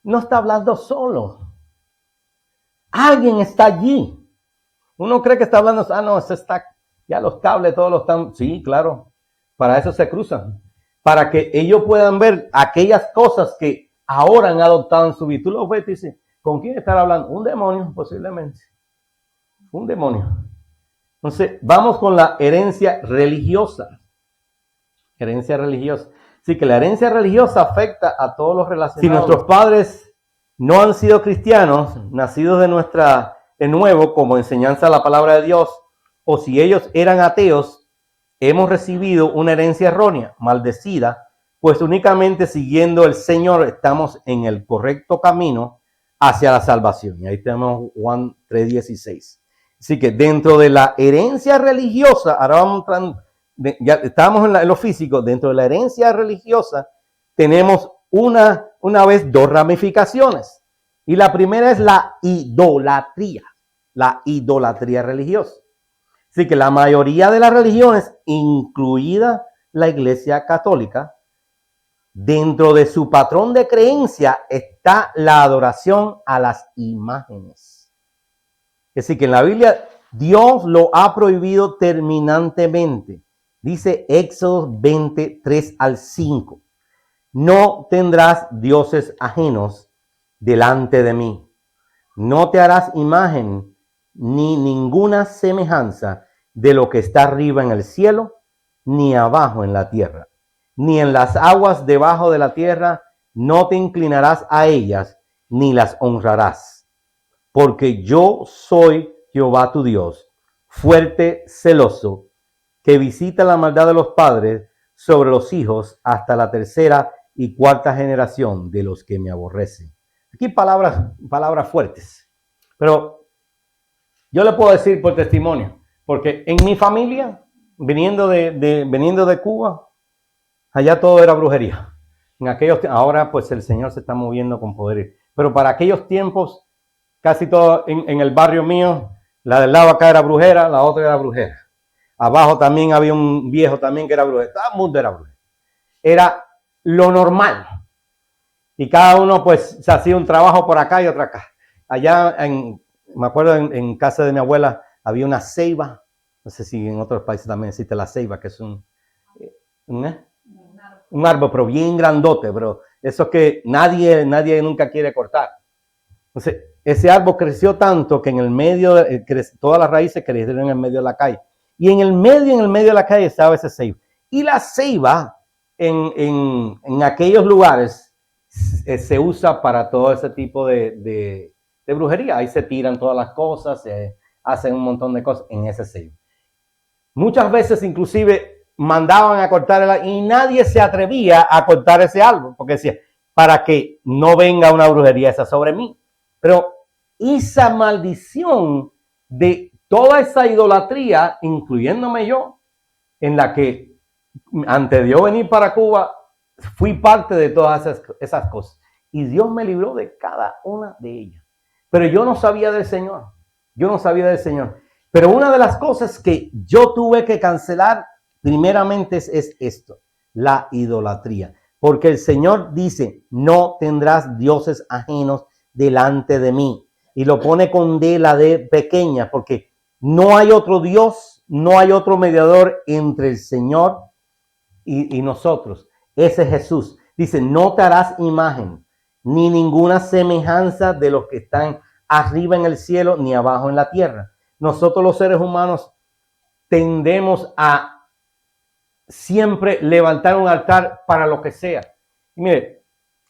no está hablando solo. Alguien está allí. Uno cree que está hablando, no, eso está, ya los cables todos los están, sí, claro, para eso se cruzan, para que ellos puedan ver aquellas cosas que ahora han adoptado en su vida. Tú los ves y dices, ¿con quién están hablando? Un demonio, posiblemente. Un demonio. Entonces, vamos con la herencia religiosa. Herencia religiosa. Así que la herencia religiosa afecta a todos los relacionados. Si nuestros padres no han sido cristianos, nacidos de nuevo, como enseñanza de la palabra de Dios, o si ellos eran ateos, hemos recibido una herencia errónea, maldecida, pues únicamente siguiendo el Señor estamos en el correcto camino hacia la salvación. Y ahí tenemos Juan 3:16. Así que dentro de la herencia religiosa, ahora vamos entrando, ya estamos en lo físico, dentro de la herencia religiosa tenemos una vez dos ramificaciones. Y la primera es la idolatría religiosa. Así que la mayoría de las religiones, incluida la Iglesia Católica, dentro de su patrón de creencia está la adoración a las imágenes. Es decir, que en la Biblia Dios lo ha prohibido terminantemente. Dice Éxodo 23 al 5. No tendrás dioses ajenos delante de mí. No te harás imagen ni ninguna semejanza de lo que está arriba en el cielo, ni abajo en la tierra, ni en las aguas debajo de la tierra. No te inclinarás a ellas, ni las honrarás. Porque yo soy Jehová tu Dios, fuerte, celoso, que visita la maldad de los padres sobre los hijos hasta la tercera y cuarta generación de los que me aborrecen. Aquí palabras fuertes, pero yo le puedo decir por testimonio, porque en mi familia, viniendo de Cuba, allá todo era brujería. Ahora pues el Señor se está moviendo con poder, pero para aquellos tiempos, casi todo en el barrio mío, la del lado acá era brujera, la otra era brujera. Abajo también había un viejo también que era brujero. Todo el mundo era brujero. Era lo normal. Y cada uno pues se hacía un trabajo por acá y otro acá. Allá, me acuerdo en casa de mi abuela, había una ceiba. No sé si en otros países también existe la ceiba, que es un árbol, pero bien grandote, pero eso que nadie nunca quiere cortar. Entonces, ese árbol creció tanto que en el medio, todas las raíces crecieron en el medio de la calle. Y en el medio de la calle estaba ese ceiba. Y la ceiba en aquellos lugares se usa para todo ese tipo de brujería. Ahí se tiran todas las cosas, se hacen un montón de cosas en ese ceiba. Muchas veces inclusive mandaban a cortar y nadie se atrevía a cortar ese árbol, porque decía, para que no venga una brujería esa sobre mí. Pero esa maldición de toda esa idolatría, incluyéndome yo, en la que antes de yo venir para Cuba, fui parte de todas esas cosas. Y Dios me libró de cada una de ellas. Pero yo no sabía del Señor. Pero una de las cosas que yo tuve que cancelar primeramente es esto, la idolatría. Porque el Señor dice, no tendrás dioses ajenos delante de mí. Y lo pone con D, la D pequeña, porque no hay otro Dios, no hay otro mediador entre el Señor y nosotros. Ese es Jesús. Dice, no te harás imagen, ni ninguna semejanza de los que están arriba en el cielo, ni abajo en la tierra. Nosotros los seres humanos tendemos a siempre levantar un altar para lo que sea. Y mire,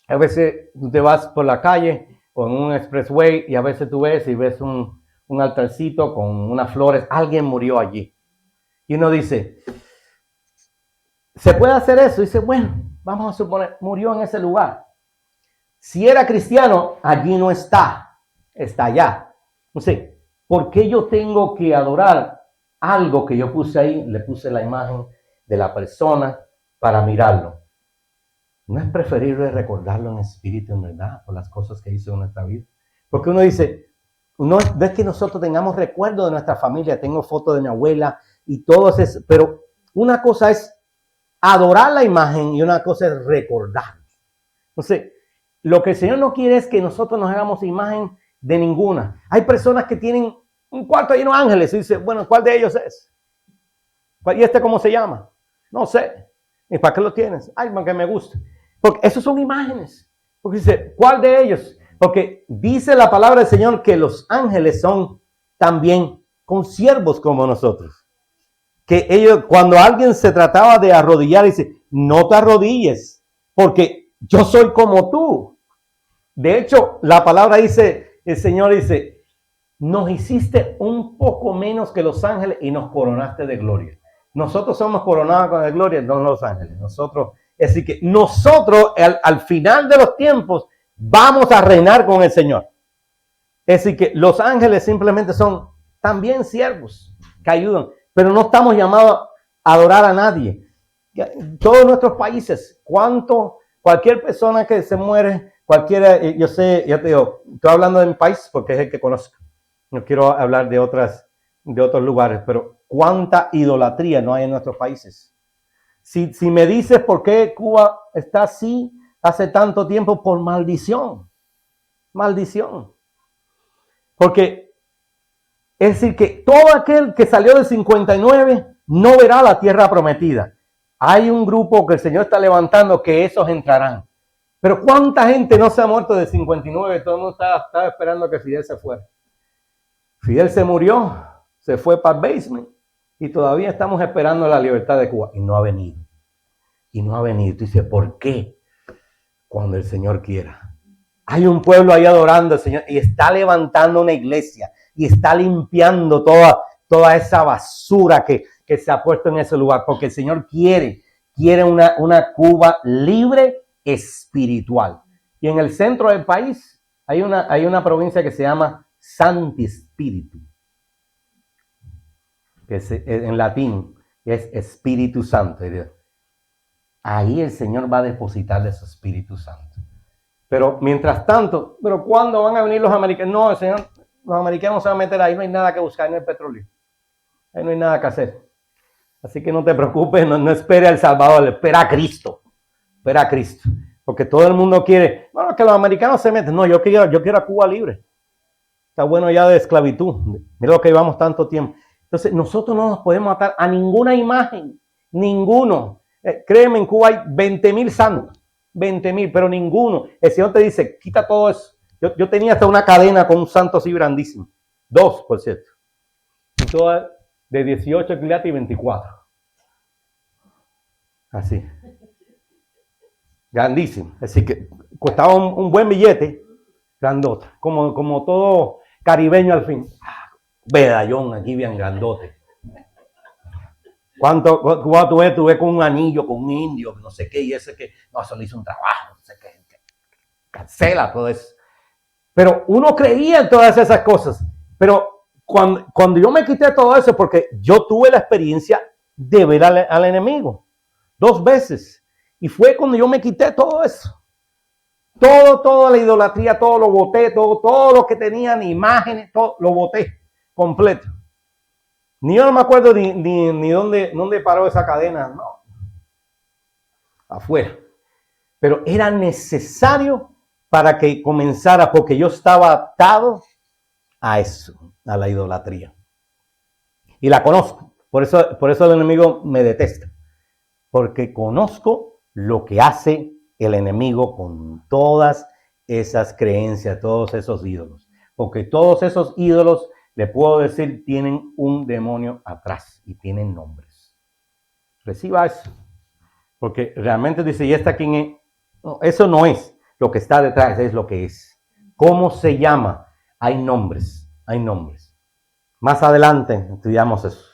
a veces tú te vas por la calle o en un expressway y a veces tú ves un altarcito con unas flores. Alguien murió allí. Y uno dice, ¿se puede hacer eso? Y dice, bueno, vamos a suponer, murió en ese lugar. Si era cristiano, allí no está, está allá. No sé, ¿por qué yo tengo que adorar algo que yo puse ahí? Le puse la imagen de la persona para mirarlo. ¿No es preferible recordarlo en espíritu, en verdad, por las cosas que hizo en nuestra vida? Porque uno dice, no es que nosotros tengamos recuerdo de nuestra familia, tengo fotos de mi abuela y todo eso, pero una cosa es adorar la imagen y una cosa es recordar. Entonces, lo que el Señor no quiere es que nosotros nos hagamos imagen de ninguna. Hay personas que tienen un cuarto lleno de ángeles y dicen, bueno, ¿cuál de ellos es? ¿Y este cómo se llama? No sé. ¿Y para qué lo tienes? Ay, porque me gusta. Porque esos son imágenes. Porque dice, ¿cuál de ellos? Porque dice la palabra del Señor que los ángeles son también consiervos como nosotros. Que ellos, cuando alguien se trataba de arrodillar, dice, no te arrodilles, porque yo soy como tú. De hecho, la palabra dice, el Señor dice, nos hiciste un poco menos que los ángeles y nos coronaste de gloria. Nosotros somos coronados con la gloria, no los ángeles. Es decir, que nosotros al final de los tiempos vamos a reinar con el Señor. Es decir, que los ángeles simplemente son también siervos que ayudan, pero no estamos llamados a adorar a nadie. Todos nuestros países, cualquier persona que se muere, yo sé, ya te digo, estoy hablando de mi país porque es el que conozco. No quiero hablar de otros lugares, pero cuánta idolatría no hay en nuestros países. Si me dices por qué Cuba está así hace tanto tiempo, por maldición. Maldición. Porque es decir que todo aquel que salió del 59 no verá la tierra prometida. Hay un grupo que el Señor está levantando que esos entrarán. Pero ¿cuánta gente no se ha muerto de 59? Todo el mundo estaba esperando que Fidel se fuera. Fidel se murió, se fue para el basement y todavía estamos esperando la libertad de Cuba. Y no ha venido. Y no ha venido. Tú dices, ¿por qué? Cuando el Señor quiera. Hay un pueblo ahí adorando al Señor y está levantando una iglesia y está limpiando toda esa basura que se ha puesto en ese lugar. Porque el Señor quiere una Cuba libre espiritual. Y en el centro del país hay una provincia que se llama Santi Spiritu, que en latín es Espíritu Santo. Ahí el Señor va a depositarle su Espíritu Santo. Pero mientras tanto, ¿pero cuándo van a venir los americanos? No, el Señor, los americanos se van a meter ahí, no hay nada que buscar, no hay petróleo. Ahí no hay nada que hacer. Así que no te preocupes, no espere al Salvador, espera a Cristo. Espera a Cristo. Porque todo el mundo quiere, bueno, que los americanos se meten. No, yo quiero a Cuba libre. Está bueno ya de esclavitud. Mira lo que llevamos tanto tiempo. Entonces, nosotros no nos podemos atar a ninguna imagen. Ninguno. Créeme, en Cuba hay 20,000 santos. 20,000, pero ninguno. El Señor te dice, quita todo eso. Yo tenía hasta una cadena con un santo así grandísimo. 2, por cierto. Y todas de 18 quilates y 24. Así. Grandísimo. Así que costaba un buen billete. Grandote. Como todo caribeño al fin. Medallón aquí bien grandote. Cuando tú ves con un anillo, con un indio, no sé qué, y ese que, no, eso le hizo un trabajo, no sé qué, cancela todo eso. Pero uno creía en todas esas cosas. Pero cuando yo me quité todo eso, porque yo tuve la experiencia de ver al enemigo 2 veces. Y fue cuando yo me quité todo eso. Toda la idolatría, todo lo boté, todo lo que tenían imágenes, todo lo boté completo. Ni yo no me acuerdo ni dónde paró esa cadena, no. Afuera. Pero era necesario para que comenzara, porque yo estaba atado a eso, a la idolatría. Y la conozco. Por eso el enemigo me detesta. Porque conozco lo que hace el enemigo con todas esas creencias, todos esos ídolos. Porque todos esos ídolos, le puedo decir, tienen un demonio atrás y tienen nombres. Reciba eso. Porque realmente dice, ¿y esta quién es? No, eso no es lo que está detrás, es lo que es. ¿Cómo se llama? Hay nombres, hay nombres. Más adelante estudiamos eso,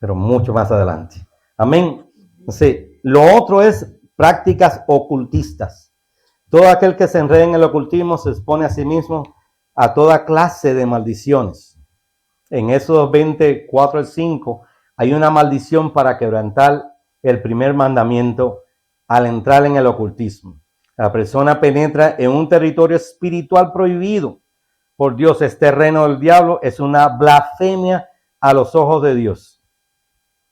pero mucho más adelante. Amén. Entonces, lo otro es prácticas ocultistas. Todo aquel que se enrede en el ocultismo se expone a sí mismo a toda clase de maldiciones. En Éxodo 24 al 5 hay una maldición para quebrantar el primer mandamiento al entrar en el ocultismo. La persona penetra en un territorio espiritual prohibido por Dios. Es terreno del diablo, es una blasfemia a los ojos de Dios.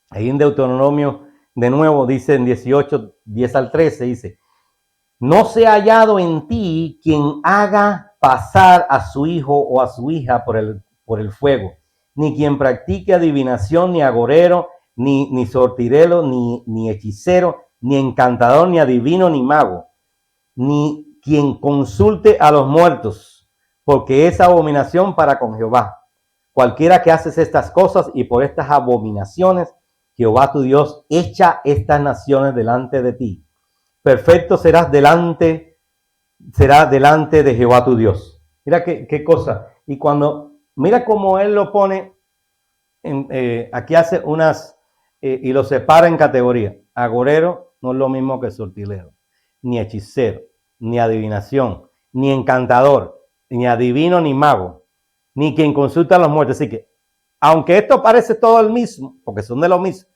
Ahí en Deuteronomio, de nuevo, dice en 18, 10 al 13, dice, no se ha hallado en ti quien haga pasar a su hijo o a su hija por el fuego, ni quien practique adivinación, ni agorero, ni sortirelo, ni hechicero, ni encantador, ni adivino, ni mago, ni quien consulte a los muertos, porque es abominación para con Jehová. Cualquiera que haces estas cosas y por estas abominaciones, Jehová tu Dios echa estas naciones delante de ti. Perfecto será delante de Jehová tu Dios. Mira qué cosa. Y mira cómo él lo pone, aquí hace y lo separa en categoría. Agorero no es lo mismo que sortilero, ni hechicero, ni adivinación, ni encantador, ni adivino, ni mago, ni quien consulta a los muertos. Así que, aunque esto parece todo el mismo, porque son de lo mismo,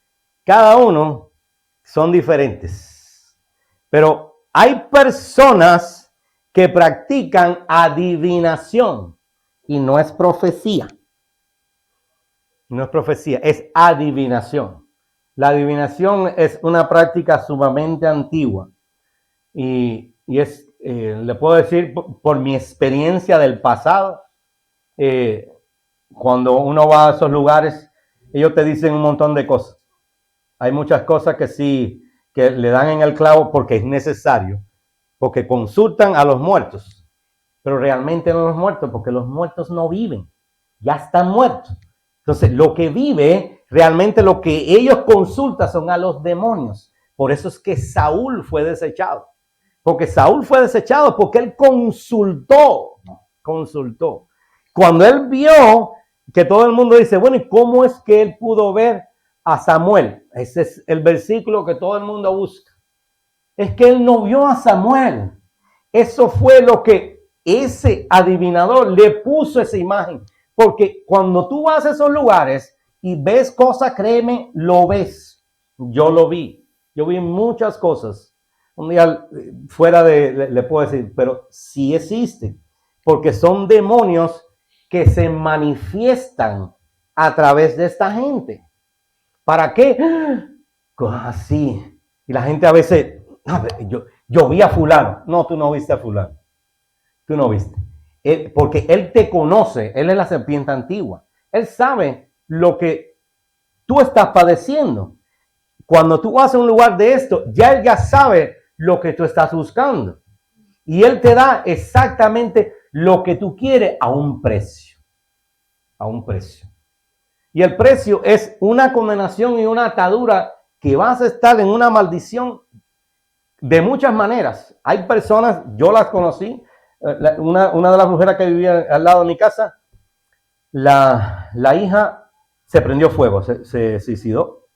cada uno son diferentes. Pero hay personas que practican adivinación y no es profecía. No es profecía, es adivinación. La adivinación es una práctica sumamente antigua y es, le puedo decir por mi experiencia del pasado, cuando uno va a esos lugares, ellos te dicen un montón de cosas. Hay muchas cosas que sí, que le dan en el clavo porque es necesario, porque consultan a los muertos, pero realmente no los muertos, porque los muertos no viven, ya están muertos. Entonces, lo que vive, realmente lo que ellos consultan son a los demonios. Por eso es que Saúl fue desechado. Porque Saúl fue desechado porque él consultó. Cuando él vio que todo el mundo dice, bueno, ¿y cómo es que él pudo ver a Samuel? Ese es el versículo que todo el mundo busca. Es que él no vio a Samuel. Eso fue lo que ese adivinador le puso esa imagen. Porque cuando tú vas a esos lugares y ves cosas, créeme, lo ves. Yo lo vi. Yo vi muchas cosas. Un día fuera le puedo decir, pero sí existen. Porque son demonios que se manifiestan a través de esta gente. ¿Para qué? Así. Y la gente a veces, yo vi a fulano. No, tú no viste a fulano. Tú no viste. Porque él te conoce, él es la serpiente antigua. Él sabe lo que tú estás padeciendo. Cuando tú vas a un lugar de esto, ya él ya sabe lo que tú estás buscando. Y él te da exactamente lo que tú quieres a un precio. A un precio. Y el precio es una condenación y una atadura que vas a estar en una maldición de muchas maneras. Hay personas, yo las conocí, una de las mujeres que vivía al lado de mi casa, la hija se prendió fuego, se suicidó.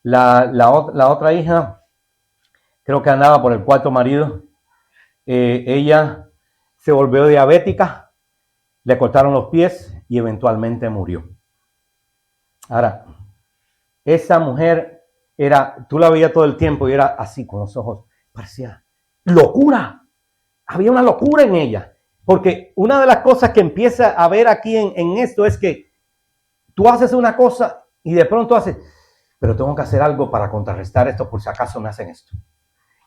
La otra hija, creo que andaba por el cuarto marido. Ella se volvió diabética, le cortaron los pies y eventualmente murió. Ahora, esa mujer tú la veías todo el tiempo y era así con los ojos, parecía locura. Había una locura en ella, porque una de las cosas que empieza a ver aquí en esto es que tú haces una cosa y de pronto haces, pero tengo que hacer algo para contrarrestar esto por si acaso me hacen esto.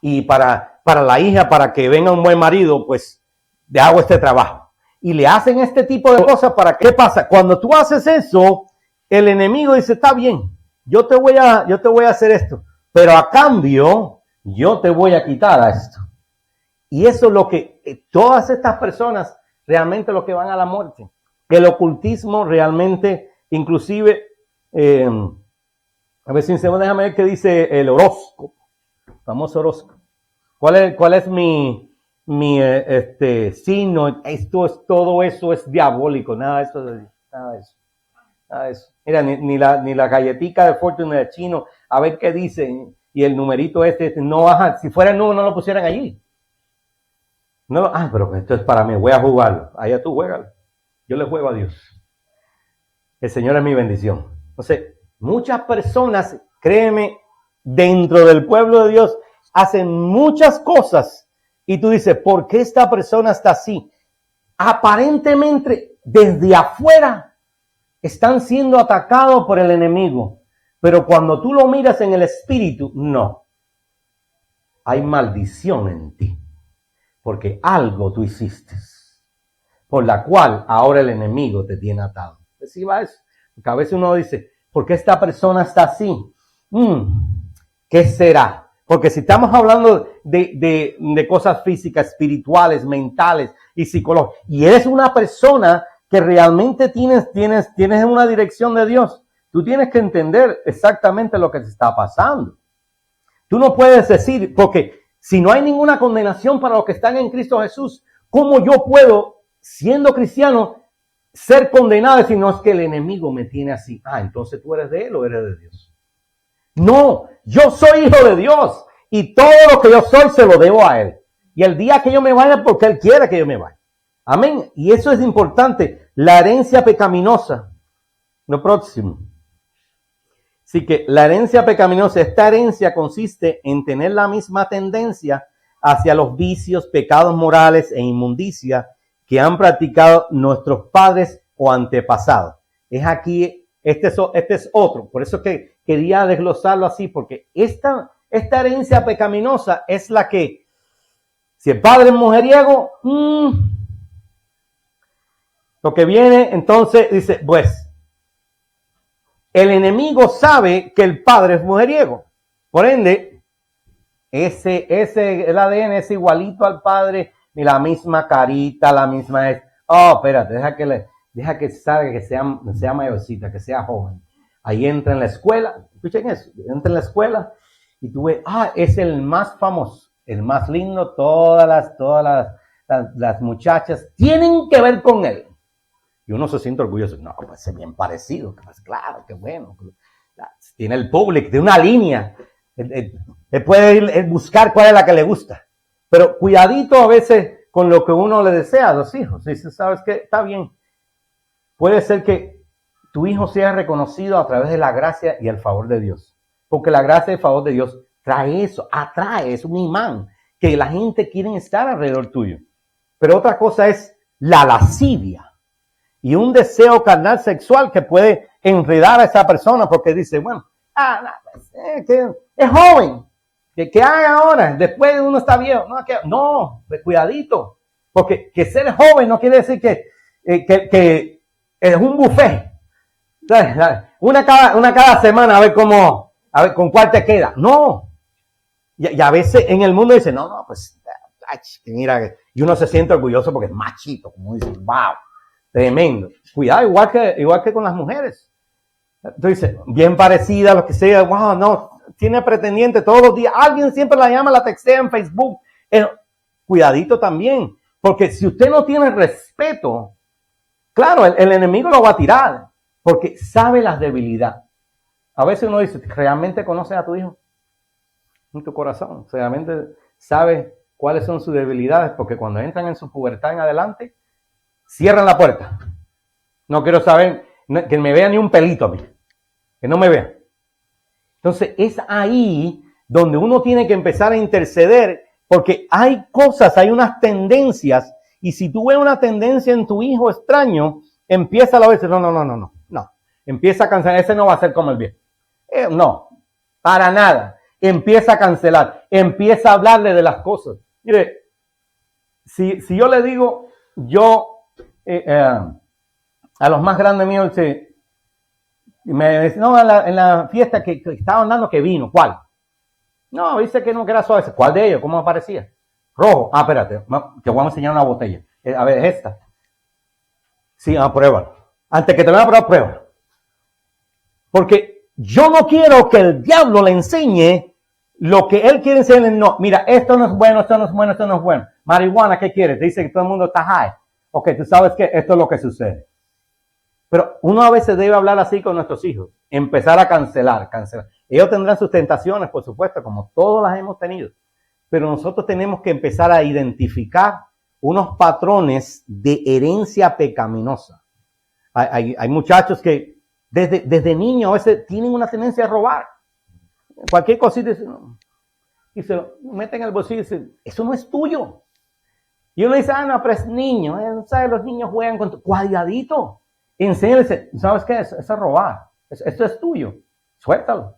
Y para la hija, para que venga un buen marido, pues le hago este trabajo. Y le hacen este tipo de cosas para ¿qué pasa? Cuando tú haces eso, el enemigo dice, está bien, yo te voy a hacer esto, pero a cambio yo te voy a quitar a esto. Y eso es lo que todas estas personas realmente lo que van a la muerte. El ocultismo realmente, inclusive, a ver si déjame ver qué dice el horóscopo, famoso horóscopo. ¿Cuál es mi signo? Todo eso es diabólico, nada de eso. Mira, ni la galletica de fortune de chino, a ver qué dice, y el numerito no baja, si fuera el número no lo pusieran allí. No, pero esto es para mí, voy a jugarlo. Allá tú juégalo. Yo le juego a Dios. El Señor es mi bendición. Entonces, muchas personas, créeme, dentro del pueblo de Dios, hacen muchas cosas. Y tú dices, ¿por qué esta persona está así? Aparentemente, desde afuera, están siendo atacados por el enemigo. Pero cuando tú lo miras en el espíritu, no. Hay maldición en ti. Porque algo tú hiciste, por la cual ahora el enemigo te tiene atado. Así va eso. Porque a veces uno dice, ¿por qué esta persona está así? ¿Qué será? Porque si estamos hablando de cosas físicas, espirituales, mentales y psicológicas, y eres una persona que realmente tienes una dirección de Dios, tú tienes que entender exactamente lo que te está pasando. Tú no puedes decir, porque si no hay ninguna condenación para los que están en Cristo Jesús, ¿cómo yo puedo, siendo cristiano, ser condenado si no es que el enemigo me tiene así? Entonces tú eres de él o eres de Dios. No, yo soy hijo de Dios y todo lo que yo soy se lo debo a él. Y el día que yo me vaya, porque él quiere que yo me vaya. Amén. Y eso es importante. La herencia pecaminosa. Lo próximo. Así que la herencia pecaminosa, esta herencia consiste en tener la misma tendencia hacia los vicios, pecados morales e inmundicia que han practicado nuestros padres o antepasados. Es aquí, este es otro. Por eso que quería desglosarlo así, porque esta herencia pecaminosa es la que, si el padre es mujeriego, lo que viene entonces dice, pues, el enemigo sabe que el padre es mujeriego. Por ende, el ADN es igualito al padre, y la misma carita, la misma es. Oh, espérate, deja que salga, que sea mayorcita, que sea joven. Ahí entra en la escuela, escuchen eso, entra en la escuela y tú ves, es el más famoso, el más lindo, todas las muchachas tienen que ver con él. Y uno se siente orgulloso, no, pues es bien parecido, pues claro, qué bueno. Tiene el público, tiene una línea. Él puede ir buscar cuál es la que le gusta. Pero cuidadito a veces con lo que uno le desea a los hijos. Dice, ¿sabes qué? Está bien. Puede ser que tu hijo sea reconocido a través de la gracia y el favor de Dios. Porque la gracia y el favor de Dios trae eso, atrae, es un imán, que la gente quiere estar alrededor tuyo. Pero otra cosa es la lascivia y un deseo carnal sexual que puede enredar a esa persona porque dice, bueno, que es joven, que haga ahora, después uno está viejo. No, cuidadito, porque que ser joven no quiere decir que es un buffet. Una cada semana a ver con cuál te queda. No. Y a veces en el mundo dice, no, pues, mira, y uno se siente orgulloso porque es machito, como dicen, wow, tremendo. Cuidado, igual que con las mujeres. Entonces, bien parecida, lo que sea, wow, no, tiene pretendiente todos los días, alguien siempre la llama, la textea en Facebook. Cuidadito también, porque si usted no tiene respeto, claro, el enemigo lo va a tirar, porque sabe las debilidades. A veces uno dice, ¿realmente conoces a tu hijo? En tu corazón, realmente sabes cuáles son sus debilidades, porque cuando entran en su pubertad en adelante, cierran la puerta. No quiero saber que me vea ni un pelito a mí, que no me vea. Entonces es ahí donde uno tiene que empezar a interceder, porque hay cosas, hay unas tendencias, y si tú ves una tendencia en tu hijo extraño, empieza a veces, no, empieza a cancelar, ese no va a ser como el viejo. No, para nada. Empieza a cancelar, empieza a hablarle de las cosas. Mire, si yo le digo, a los más grandes míos, me dicen, no, en la fiesta que estaban dando que vino, ¿cuál? No, dice que no, que era suave. ¿Cuál de ellos? ¿Cómo aparecía? Rojo. Espérate, te voy a enseñar una botella. A ver, es esta. Sí, pruébalo. Antes que te lo haga prueba. Porque yo no quiero que el diablo le enseñe lo que él quiere enseñarle. No, mira, esto no es bueno, esto no es bueno, esto no es bueno. Marihuana, ¿qué quieres? Te dice que todo el mundo está high. Ok, tú sabes que esto es lo que sucede. Pero uno a veces debe hablar así con nuestros hijos. Empezar a cancelar. Ellos tendrán sus tentaciones, por supuesto, como todas las hemos tenido. Pero nosotros tenemos que empezar a identificar unos patrones de herencia pecaminosa. Hay muchachos que desde niños a veces tienen una tendencia a robar. Cualquier cosita y se lo meten en el bolsillo y dicen, eso no es tuyo. Y uno dice, no, pero es niño. ¿Sabes? Los niños juegan con tu cuadradito. Enséñale, ¿sabes qué? Eso es robar. Esto es tuyo. Suéltalo.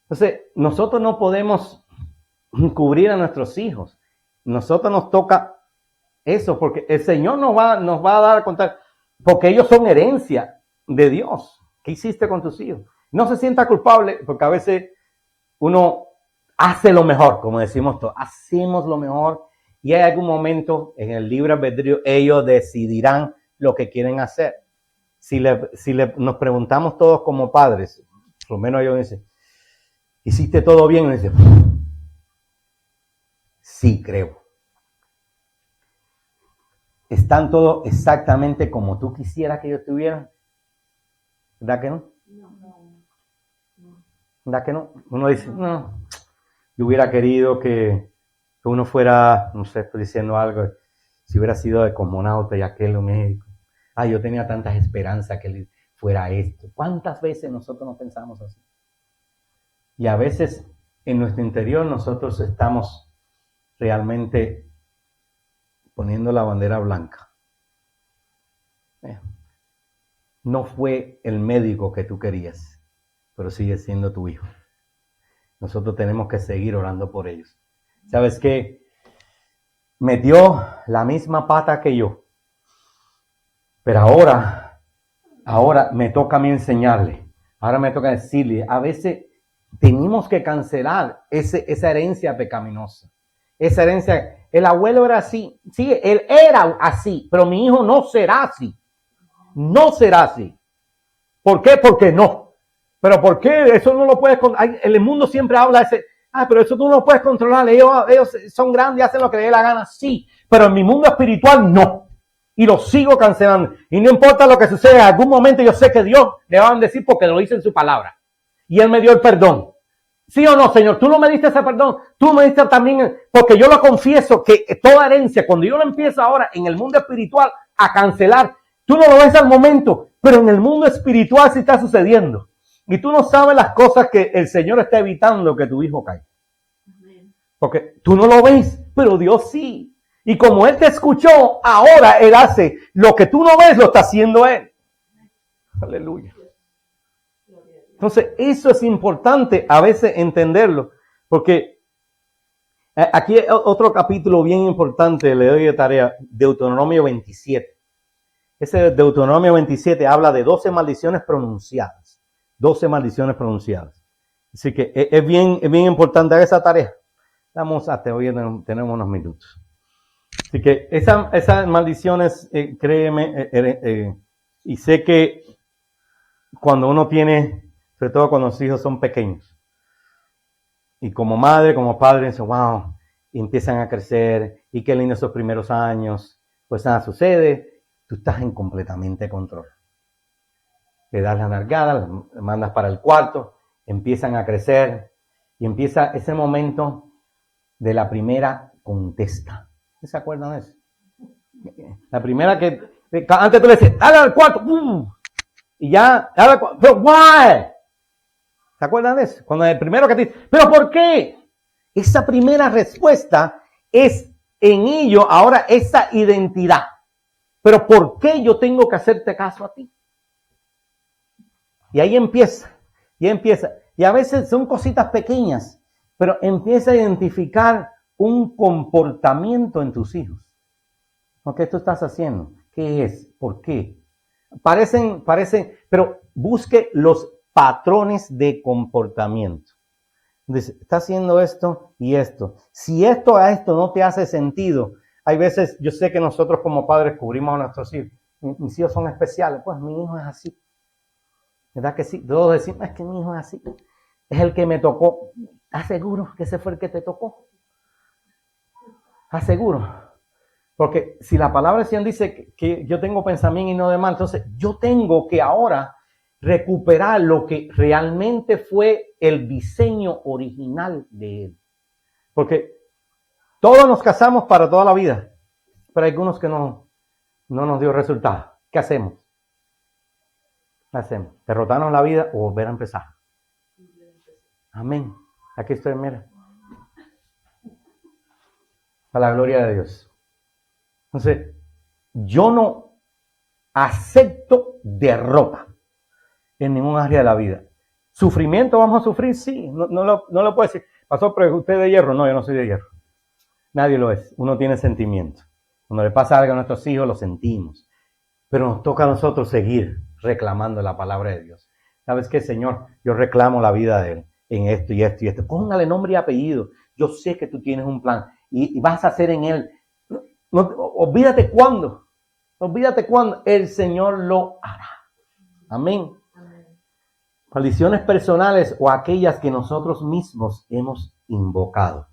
Entonces, nosotros no podemos cubrir a nuestros hijos. Nosotros nos toca eso, porque el Señor nos va a dar a contar, porque ellos son herencia de Dios. ¿Qué hiciste con tus hijos? No se sienta culpable, porque a veces uno hace lo mejor, como decimos todos, hacemos lo mejor, y hay algún momento en el libre albedrío, ellos decidirán lo que quieren hacer. Si nos preguntamos todos como padres, por lo menos ellos dicen, ¿hiciste todo bien? Y dicen, sí, creo. ¿Están todos exactamente como tú quisieras que ellos estuvieran? ¿Verdad que no? ¿Verdad que no? Uno dice, no, yo hubiera querido que uno fuera, no sé, estoy diciendo algo, si hubiera sido de cosmonauta y aquel médico. Yo tenía tantas esperanzas que él fuera esto. ¿Cuántas veces nosotros no pensamos así? Y a veces en nuestro interior nosotros estamos realmente poniendo la bandera blanca. No fue el médico que tú querías, pero sigue siendo tu hijo. Nosotros tenemos que seguir orando por ellos. ¿Sabes qué? Metió la misma pata que yo. Pero ahora me toca a mí enseñarle. Ahora me toca decirle. A veces tenemos que cancelar esa herencia pecaminosa. Esa herencia, el abuelo era así, sí, él era así, pero mi hijo no será así. No será así. ¿Por qué? Porque no. ¿Pero por qué? Eso no lo puedes controlar. El mundo siempre habla de ese, pero eso tú no lo puedes controlar. Ellos son grandes y hacen lo que les dé la gana. Sí, pero en mi mundo espiritual no. Y lo sigo cancelando. Y no importa lo que suceda, en algún momento yo sé que Dios le va a bendecir porque lo dice en su palabra. Y Él me dio el perdón. ¿Sí o no, Señor? Tú no me diste ese perdón. Tú me diste también, porque yo lo confieso que toda herencia, cuando yo lo empiezo ahora en el mundo espiritual a cancelar, tú no lo ves al momento, pero en el mundo espiritual sí está sucediendo. Y tú no sabes las cosas que el Señor está evitando que tu hijo caiga. Porque tú no lo ves, pero Dios sí. Y como Él te escuchó, ahora Él hace lo que tú no ves, lo está haciendo Él. Aleluya. Entonces, eso es importante a veces entenderlo, porque aquí otro capítulo bien importante, le doy de tarea, Deuteronomio 27. Ese Deuteronomio 27 habla de 12 maldiciones pronunciadas. 12 maldiciones pronunciadas. Así que es bien importante esa tarea. Vamos a hoy tenemos unos minutos. Así que esas maldiciones, créeme, y sé que cuando uno tiene, sobre todo cuando los hijos son pequeños, y como madre, como padre, dicen, wow, y empiezan a crecer, y qué lindo esos primeros años, pues nada sucede, tú estás en completamente control. Le das la nalgada, le mandas para el cuarto, empiezan a crecer, y empieza ese momento de la primera contesta. ¿Se acuerdan de eso? La primera que, antes tú le decías, dale al cuarto, y ya, dale al cuarto, pero why? ¿Se acuerdan de eso? Cuando el primero que te dice, ¿pero por qué? Esa primera respuesta es en ello ahora esa identidad. ¿Pero por qué yo tengo que hacerte caso a ti? Y ahí empieza. Y a veces son cositas pequeñas, pero empieza a identificar un comportamiento en tus hijos. ¿Qué tú estás haciendo? ¿Qué es? ¿Por qué? Parecen, pero busque los patrones de comportamiento. Dice, está haciendo esto y esto. Si esto a esto no te hace sentido, hay veces, yo sé que nosotros como padres cubrimos a nuestros hijos. Mis hijos son especiales, pues mi hijo es así. ¿Verdad que sí? Todos decimos, es que mi hijo es así. Es el que me tocó. ¿Estás seguro que ese fue el que te tocó? ¿Estás seguro? Porque si la palabra del Señor dice que yo tengo pensamiento y no de mal, entonces yo tengo que ahora recuperar lo que realmente fue el diseño original de Él. Porque todos nos casamos para toda la vida, pero hay algunos que no nos dio resultado. ¿Qué hacemos? ¿Qué hacemos? ¿Derrotarnos la vida o volver a empezar? Amén. Aquí estoy, mira. Para la gloria de Dios. Entonces, yo no acepto derrota en ningún área de la vida. ¿Sufrimiento vamos a sufrir? Sí. No lo puedo decir. Pastor, pero usted es de hierro. No, yo no soy de hierro. Nadie lo es. Uno tiene sentimiento. Cuando le pasa algo a nuestros hijos, lo sentimos. Pero nos toca a nosotros seguir reclamando la palabra de Dios. ¿Sabes qué, Señor? Yo reclamo la vida de Él en esto y esto y esto. Póngale nombre y apellido. Yo sé que tú tienes un plan y vas a hacer en Él. Olvídate cuándo. Olvídate cuándo. El Señor lo hará. Amén. Maldiciones personales o aquellas que nosotros mismos hemos invocado.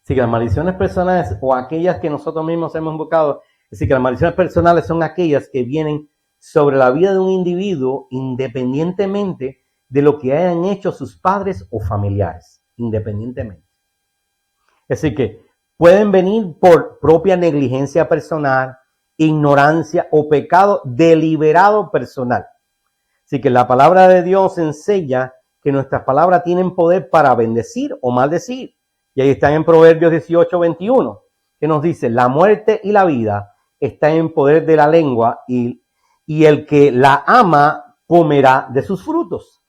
Así que las maldiciones personales o aquellas que nosotros mismos hemos invocado, así que las maldiciones personales son aquellas que vienen sobre la vida de un individuo independientemente de lo que hayan hecho sus padres o familiares, independientemente. Así que pueden venir por propia negligencia personal, ignorancia o pecado deliberado personal. Así que la palabra de Dios enseña que nuestras palabras tienen poder para bendecir o maldecir. Y ahí está en Proverbios 18:21, que nos dice, la muerte y la vida están en poder de la lengua y el que la ama comerá de sus frutos.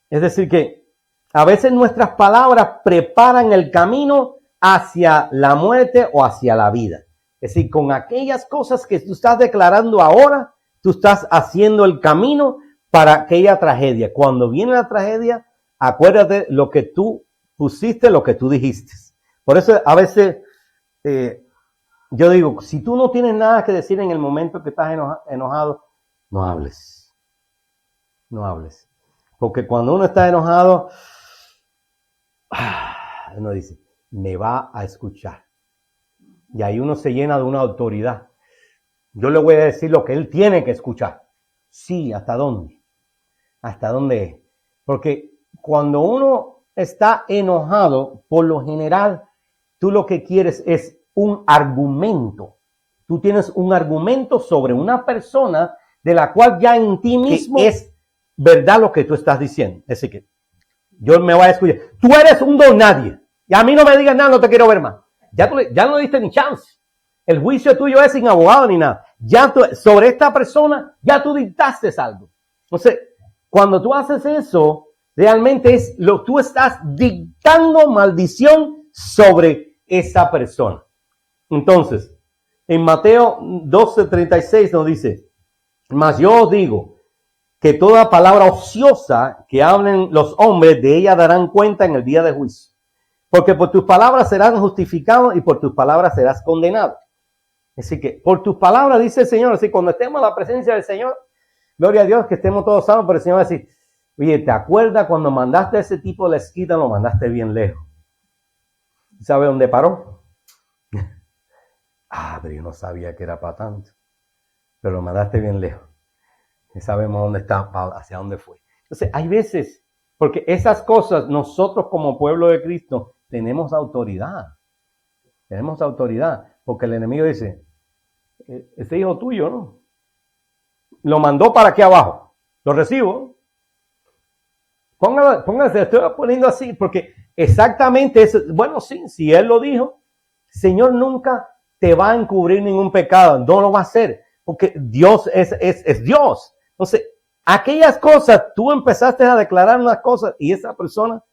Es decir que a veces nuestras palabras preparan el camino hacia la muerte o hacia la vida. Es decir, con aquellas cosas que tú estás declarando ahora, tú estás haciendo el camino para aquella tragedia. Cuando viene la tragedia, acuérdate lo que tú pusiste, lo que tú dijiste. Por eso a veces yo digo, si tú no tienes nada que decir en el momento que estás enojado, no hables. No hables. Porque cuando uno está enojado, uno dice, me va a escuchar. Y ahí uno se llena de una autoridad. Yo le voy a decir lo que él tiene que escuchar. Sí, ¿hasta dónde? ¿Hasta dónde? Porque cuando uno está enojado, por lo general, tú lo que quieres es un argumento. Tú tienes un argumento sobre una persona de la cual ya en ti mismo es verdad lo que tú estás diciendo. Así que yo me voy a escuchar. Tú eres un don nadie. Y a mí no me digas nada, no te quiero ver más. Ya no le diste ni chance. El juicio tuyo es sin abogado ni nada. Ya sobre esta persona, ya tú dictaste algo. Entonces, cuando tú haces eso, realmente tú estás dictando maldición sobre esa persona. Entonces, en Mateo 12:36 nos dice, mas yo os digo que toda palabra ociosa que hablen los hombres, de ella darán cuenta en el día de juicio. Porque por tus palabras serás justificado y por tus palabras serás condenado. Así que por tus palabras, dice el Señor, así cuando estemos en la presencia del Señor, gloria a Dios que estemos todos sanos, pero el Señor va a decir, oye, ¿te acuerdas cuando mandaste a ese tipo de la esquina, lo mandaste bien lejos? ¿Sabe dónde paró? Pero yo no sabía que era para tanto. Pero lo mandaste bien lejos. Y sabemos dónde está, hacia dónde fue. Entonces, hay veces, porque esas cosas, nosotros como pueblo de Cristo, tenemos autoridad. Tenemos autoridad. Porque el enemigo dice, ese hijo tuyo, ¿no? Lo mandó para aquí abajo. Lo recibo. Póngase, estoy poniendo así, porque exactamente eso, bueno, sí, si él lo dijo, Señor nunca te va a encubrir ningún pecado, no lo va a hacer, porque Dios es Dios. Entonces, aquellas cosas, tú empezaste a declarar unas cosas y esa persona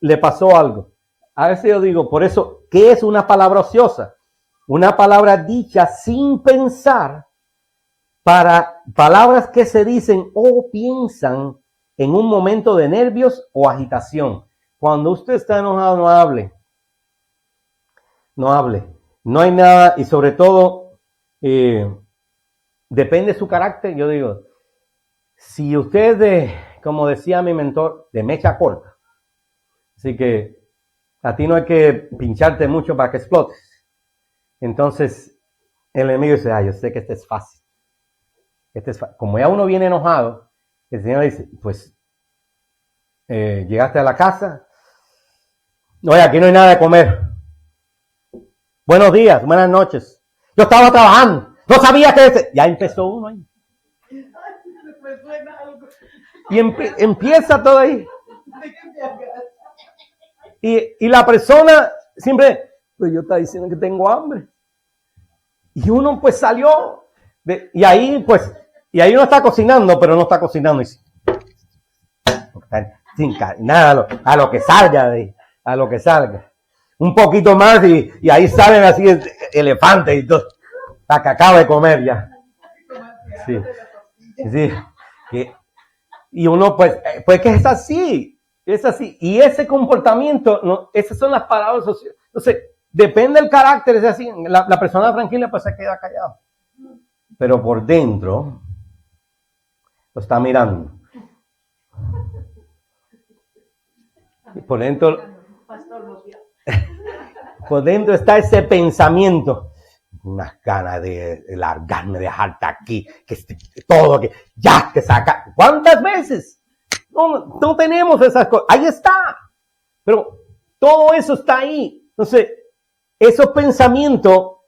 le pasó algo. A veces yo digo, por eso, ¿qué es una palabra ociosa? Una palabra dicha sin pensar, para palabras que se dicen o piensan en un momento de nervios o agitación. Cuando usted está enojado, no hable. No hable. No hay nada, y sobre todo, depende de su carácter. Yo digo, si usted como decía mi mentor, de mecha corta, así que a ti no hay que pincharte mucho para que explotes. Entonces, el enemigo dice, yo sé que este es fácil. Como ya uno viene enojado, el Señor dice, pues, llegaste a la casa, oye, aquí no hay nada de comer. Buenos días, buenas noches. Yo estaba trabajando, no sabía que ya empezó uno ahí. Y empieza todo ahí. Y la persona siempre, pues yo estaba diciendo que tengo hambre. Y uno pues salió, y ahí uno está cocinando, pero no está cocinando. Sin nada, a lo que salga, a lo que salga. Un poquito más y ahí salen así elefantes y todo, la que acaba de comer ya. Sí. Y uno pues que es así. Y ese comportamiento, esas son las palabras sociales. Entonces, depende del carácter, es así. La persona tranquila pues se queda callado. Pero por dentro, lo está mirando. Y por dentro está ese pensamiento. Unas ganas de largarme, de dejarte aquí, que todo, que saca. ¿Cuántas veces? No tenemos esas cosas. Ahí está. Pero todo eso está ahí. Entonces, esos pensamientos,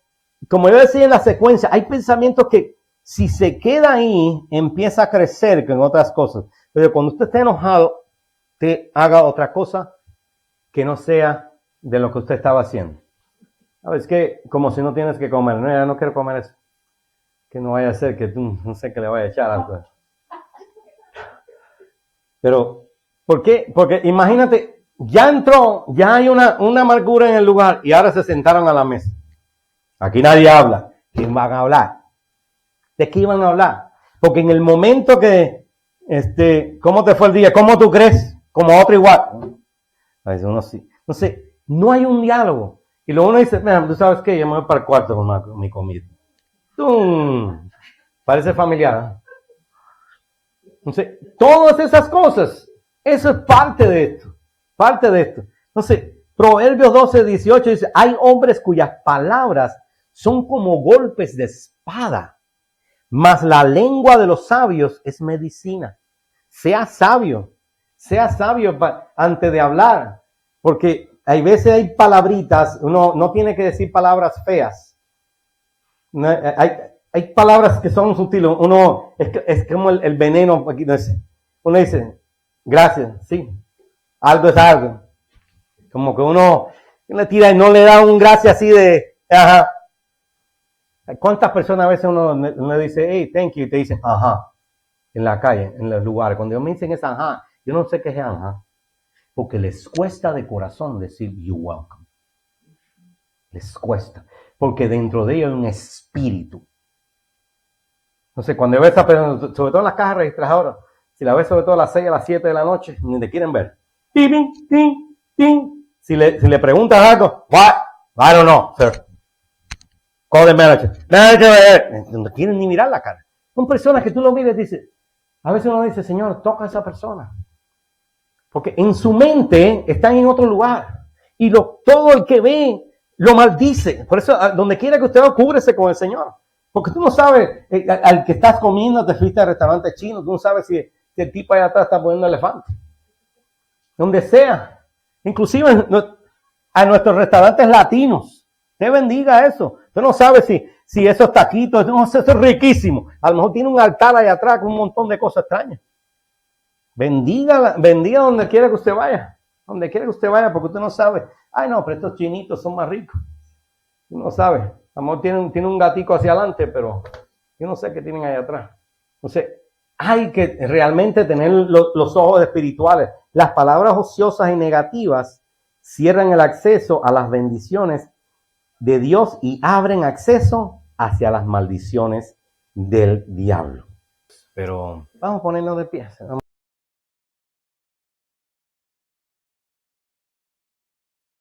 como yo decía en la secuencia, hay pensamientos que si se queda ahí, empieza a crecer con otras cosas. Pero cuando usted esté enojado, te haga otra cosa que no sea de lo que usted estaba haciendo. ¿Sabes qué? Como si no tienes que comer. No, ya no quiero comer eso. Que no vaya a ser que tú, no sé qué le vaya a echar algo. Pero, ¿por qué? Porque imagínate, ya entró, ya hay una amargura en el lugar y ahora se sentaron a la mesa. Aquí nadie habla. ¿Quién van a hablar? ¿De qué iban a hablar? Porque en el momento que ¿Cómo te fue el día? ¿Cómo tú crees? Como otro igual. A veces uno sí. Entonces, no hay un diálogo. Y luego uno dice, mira, tú sabes qué, yo me voy para el cuarto con mi comida. ¡Tum! Parece familiar. Entonces, todas esas cosas, eso es parte de esto. Parte de esto. Entonces, Proverbios 12:18 dice, hay hombres cuyas palabras son como golpes de espada, mas la lengua de los sabios es medicina. Sea sabio antes de hablar, porque hay veces hay palabritas, uno no tiene que decir palabras feas. No, hay palabras que son sutiles, uno es como el veneno, uno dice, gracias, sí, algo es algo. Como que uno le tira y no le da un gracias así de, ajá. ¿Cuántas personas a veces uno dice, hey, thank you, y te dicen, ajá, en la calle, en los lugares? Cuando me dicen esa ajá, yo no sé qué es ajá, porque les cuesta de corazón decir you're welcome. Les cuesta, porque dentro de ellos hay un espíritu. Entonces, cuando ves a esa persona, sobre todo en las cajas registradoras, si la ves sobre todo a las 6, a las 7 de la noche, ni te quieren ver. Ting, ting, ting. Si le preguntas algo, what? I don't know, sir. Call the manager. No quieren ni mirar la cara. Son personas que tú lo miras y dices, a veces uno dice, Señor, toca a esa persona. Porque en su mente están en otro lugar. Y todo el que ve lo maldice. Por eso, donde quiera que usted va, cúbrese con el Señor. Porque tú no sabes, al que estás comiendo, te fuiste al restaurante chino, tú no sabes si el tipo allá atrás está poniendo elefante. Donde sea. Inclusive a nuestros restaurantes latinos. Te bendiga eso. Tú no sabes si esos taquitos, no sé, eso es riquísimo. A lo mejor tiene un altar allá atrás con un montón de cosas extrañas. Bendiga donde quiera que usted vaya. Donde quiera que usted vaya, porque usted no sabe. Ay, no, pero estos chinitos son más ricos. Tú no sabes. A lo mejor tiene un gatico hacia adelante, pero yo no sé qué tienen allá atrás. Entonces, hay que realmente tener los ojos espirituales. Las palabras ociosas y negativas cierran el acceso a las bendiciones de Dios y abren acceso hacia las maldiciones del diablo. Pero vamos a ponernos de pie.